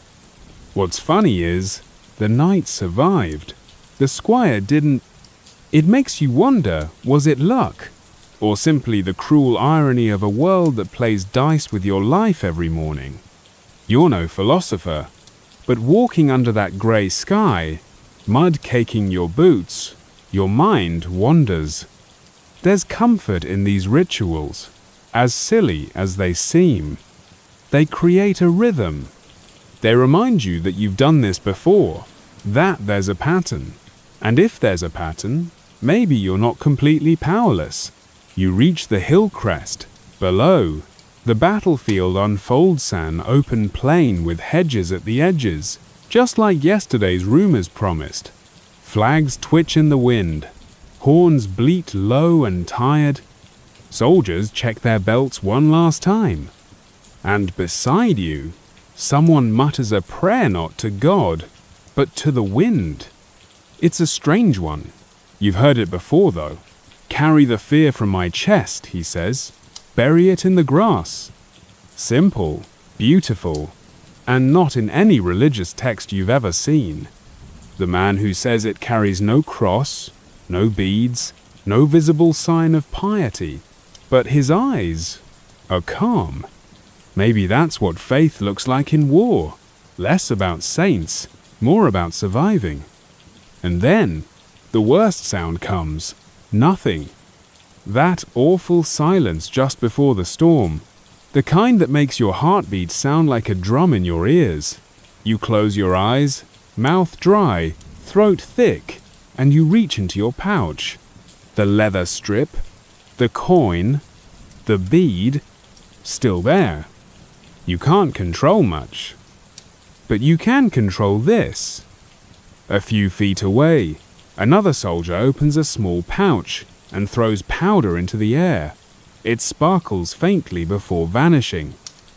What's funny is, the knight survived. The squire didn't. It makes you wonder, was it luck? Or simply the cruel irony of a world that plays dice with your life every morning? You're no philosopher, but walking under that grey sky, mud caking your boots, your mind wanders. There's comfort in these rituals, as silly as they seem. They create a rhythm. They remind you that you've done this before, that there's a pattern. And if there's a pattern, maybe you're not completely powerless. You reach the hill crest. Below, the battlefield unfolds an open plain with hedges at the edges, just like yesterday's rumors promised. Flags twitch in the wind. Horns bleat low and tired. Soldiers check their belts one last time. And beside you, someone mutters a prayer not to God, but to the wind. It's a strange one. You've heard it before, though. Carry the fear from my chest, he says. Bury it in the grass. Simple, beautiful, and not in any religious text you've ever seen. The man who says it carries no cross, no beads, no visible sign of piety, but his eyes are calm. Maybe that's what faith looks like in war. Less about saints, more about surviving. And then, the worst sound comes. Nothing. That awful silence just before the storm. The kind that makes your heartbeat sound like a drum in your ears. You close your eyes, mouth dry, throat thick, and you reach into your pouch. The leather strip, the coin, the bead, still there. You can't control much. But you can control this. A few feet away, another soldier opens a small pouch and throws powder into the air. It sparkles faintly before vanishing.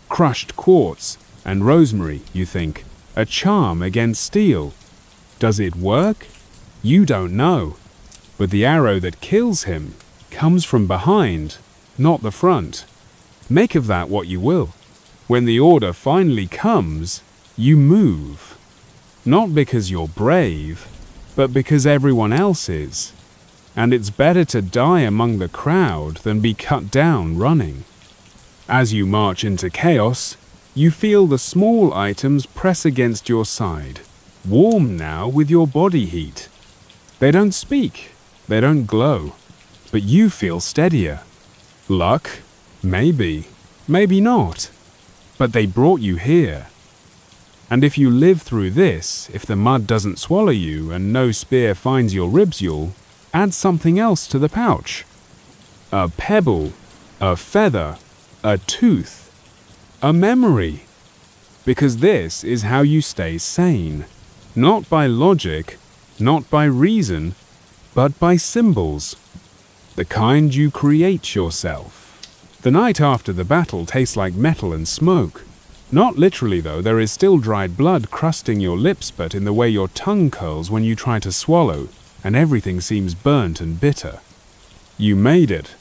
Crushed quartz and rosemary, you think, a charm against steel. Does it work? You don't know. But the arrow that kills him comes from behind, not the front. Make of that what you will. When the order finally comes, you move. Not because you're brave, but because everyone else is. And it's better to die among the crowd than be cut down running. As you march into chaos, you feel the small items press against your side, warm now with your body heat. They don't speak, they don't glow, but you feel steadier. Luck? Maybe, maybe not. But they brought you here. And if you live through this, if the mud doesn't swallow you and no spear finds your ribs, you'll add something else to the pouch. A pebble, a feather, a tooth, a memory. Because this is how you stay sane. Not by logic, not by reason, but by symbols. The kind you create yourself. The night after the battle tastes like metal and smoke. Not literally, though. There is still dried blood crusting your lips, but in the way your tongue curls when you try to swallow, and everything seems burnt and bitter. You made it.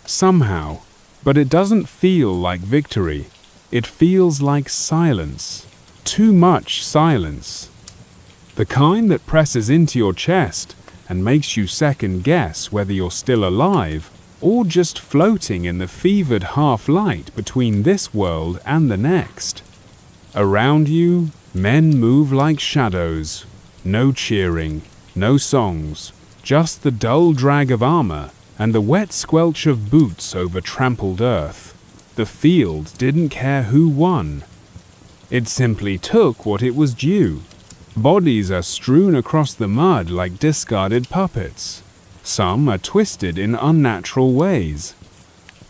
Somehow. But it doesn't feel like victory. It feels like silence. Too much silence. The kind that presses into your chest and makes you second guess whether you're still alive or just floating in the fevered half-light between this world and the next. Around you, men move like shadows. No cheering, no songs, just the dull drag of armor and the wet squelch of boots over trampled earth. The field didn't care who won. It simply took what it was due. Bodies are strewn across the mud like discarded puppets. Some are twisted in unnatural ways.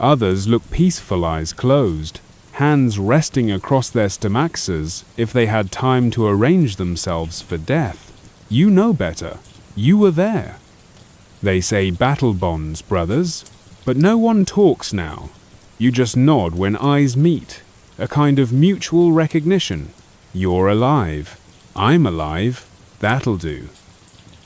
Others look peaceful, eyes closed, hands resting across their stomachs as if they had time to arrange themselves for death. You know better. You were there. They say battle bonds, brothers, but no one talks now. You just nod when eyes meet, a kind of mutual recognition. You're alive. I'm alive. That'll do.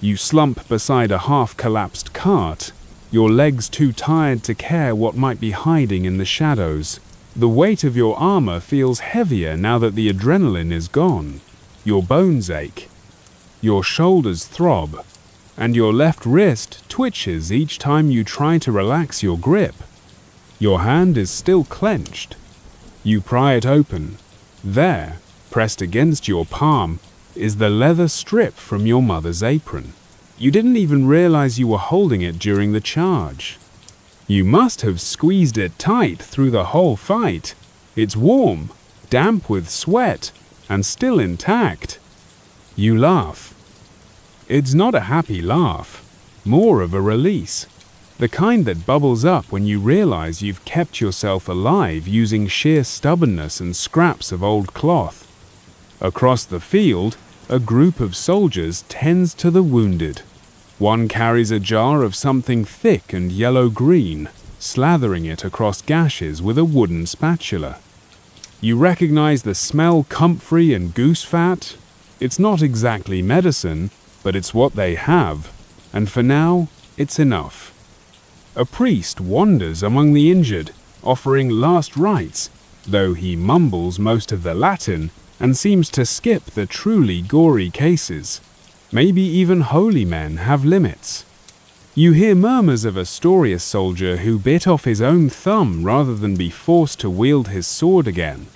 You slump beside a half-collapsed cart, your legs too tired to care what might be hiding in the shadows. The weight of your armor feels heavier now that the adrenaline is gone. Your bones ache. Your shoulders throb, and your left wrist twitches each time you try to relax your grip. Your hand is still clenched. You pry it open. There, pressed against your palm, is the leather strip from your mother's apron. You didn't even realize you were holding it during the charge. You must have squeezed it tight through the whole fight. It's warm, damp with sweat, and still intact. You laugh. It's not a happy laugh, more of a release. The kind that bubbles up when you realize you've kept yourself alive using sheer stubbornness and scraps of old cloth. Across the field, a group of soldiers tends to the wounded. One carries a jar of something thick and yellow-green, slathering it across gashes with a wooden spatula. You recognize the smell comfrey and goose fat? It's not exactly medicine, but it's what they have, and for now, it's enough. A priest wanders among the injured, offering last rites, though he mumbles most of the Latin and seems to skip the truly gory cases. Maybe even holy men have limits. You hear murmurs of a Storius soldier who bit off his own thumb rather than be forced to wield his sword again.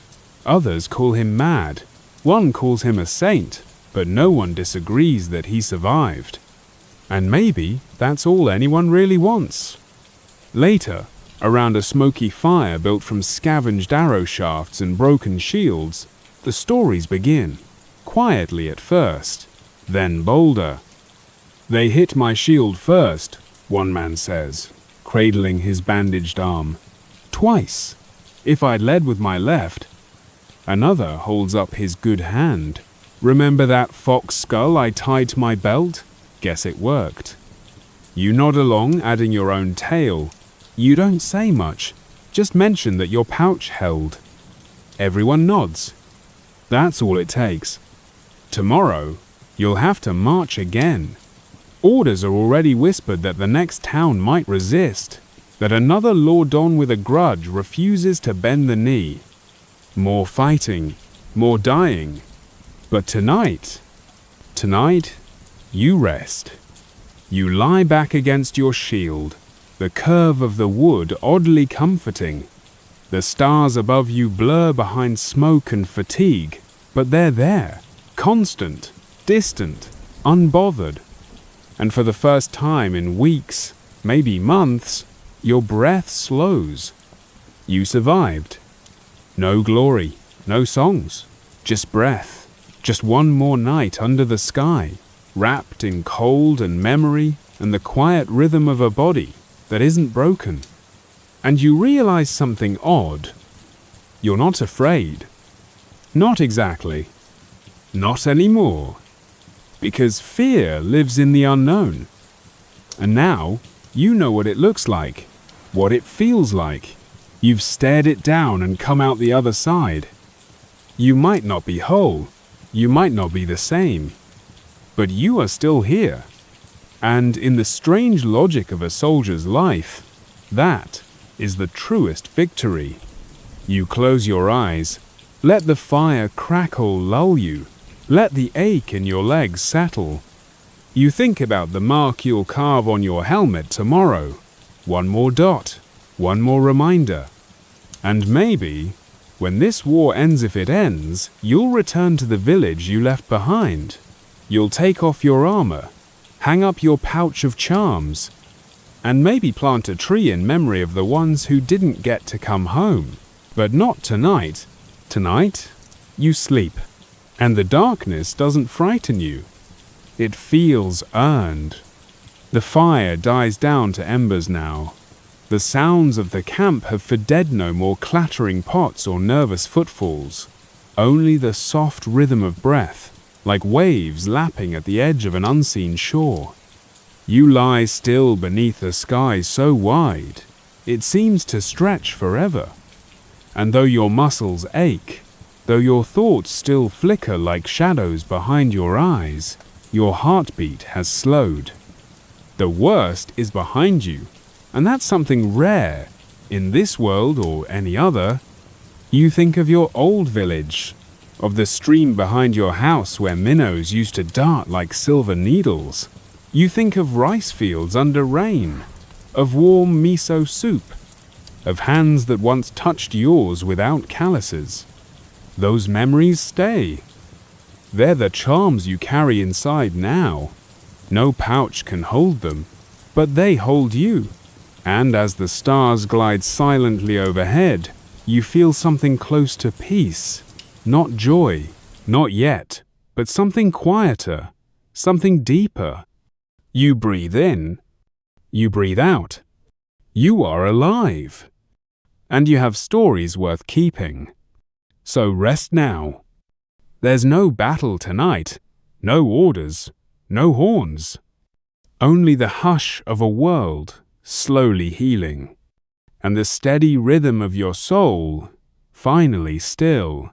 Others call him mad. One calls him a saint, but no one disagrees that he survived. And maybe that's all anyone really wants. Later, around a smoky fire built from scavenged arrow shafts and broken shields, the stories begin, quietly at first, then bolder. "They hit my shield first," one man says, cradling his bandaged arm. "Twice. If I'd led with my left." Another holds up his good hand. "Remember that fox skull I tied to my belt? Guess it worked." You nod along, adding your own tale. You don't say much, just mention that your pouch held. Everyone nods. That's all it takes. Tomorrow, you'll have to march again. Orders are already whispered that the next town might resist, that another Lordon with a grudge refuses to bend the knee. More fighting, more dying. But tonight, you rest. You lie back against your shield, the curve of the wood oddly comforting. The stars above you blur behind smoke and fatigue, but they're there, constant, distant, unbothered. And for the first time in weeks, maybe months, your breath slows. You survived. No glory, no songs, just breath, just one more night under the sky, wrapped in cold and memory and the quiet rhythm of a body that isn't broken. And you realize something odd. You're not afraid. Not exactly. Not anymore. Because fear lives in the unknown. And now, you know what it looks like, what it feels like. You've stared it down and come out the other side. You might not be whole, you might not be the same, but you are still here. And in the strange logic of a soldier's life, that is the truest victory. You close your eyes, let the fire crackle lull you, let the ache in your legs settle. You think about the mark you'll carve on your helmet tomorrow. One more dot, one more reminder. And maybe, when this war ends, if it ends, you'll return to the village you left behind. You'll take off your armor, hang up your pouch of charms, and maybe plant a tree in memory of the ones who didn't get to come home. But not tonight. Tonight, you sleep, and the darkness doesn't frighten you. It feels earned. The fire dies down to embers now. The sounds of the camp have for dead no more clattering pots or nervous footfalls. Only the soft rhythm of breath, like waves lapping at the edge of an unseen shore. You lie still beneath a sky so wide, it seems to stretch forever. And though your muscles ache, though your thoughts still flicker like shadows behind your eyes, your heartbeat has slowed. The worst is behind you, and that's something rare, in this world or any other. You think of your old village, of the stream behind your house where minnows used to dart like silver needles. You think of rice fields under rain, of warm miso soup, of hands that once touched yours without calluses. Those memories stay. They're the charms you carry inside now. No pouch can hold them, but they hold you. And as the stars glide silently overhead, you feel something close to peace. Not joy, not yet, but something quieter, something deeper. You breathe in, you breathe out. You are alive. And you have stories worth keeping. So rest now. There's no battle tonight, no orders, no horns. Only the hush of a world slowly healing. and the steady rhythm of your soul finally still.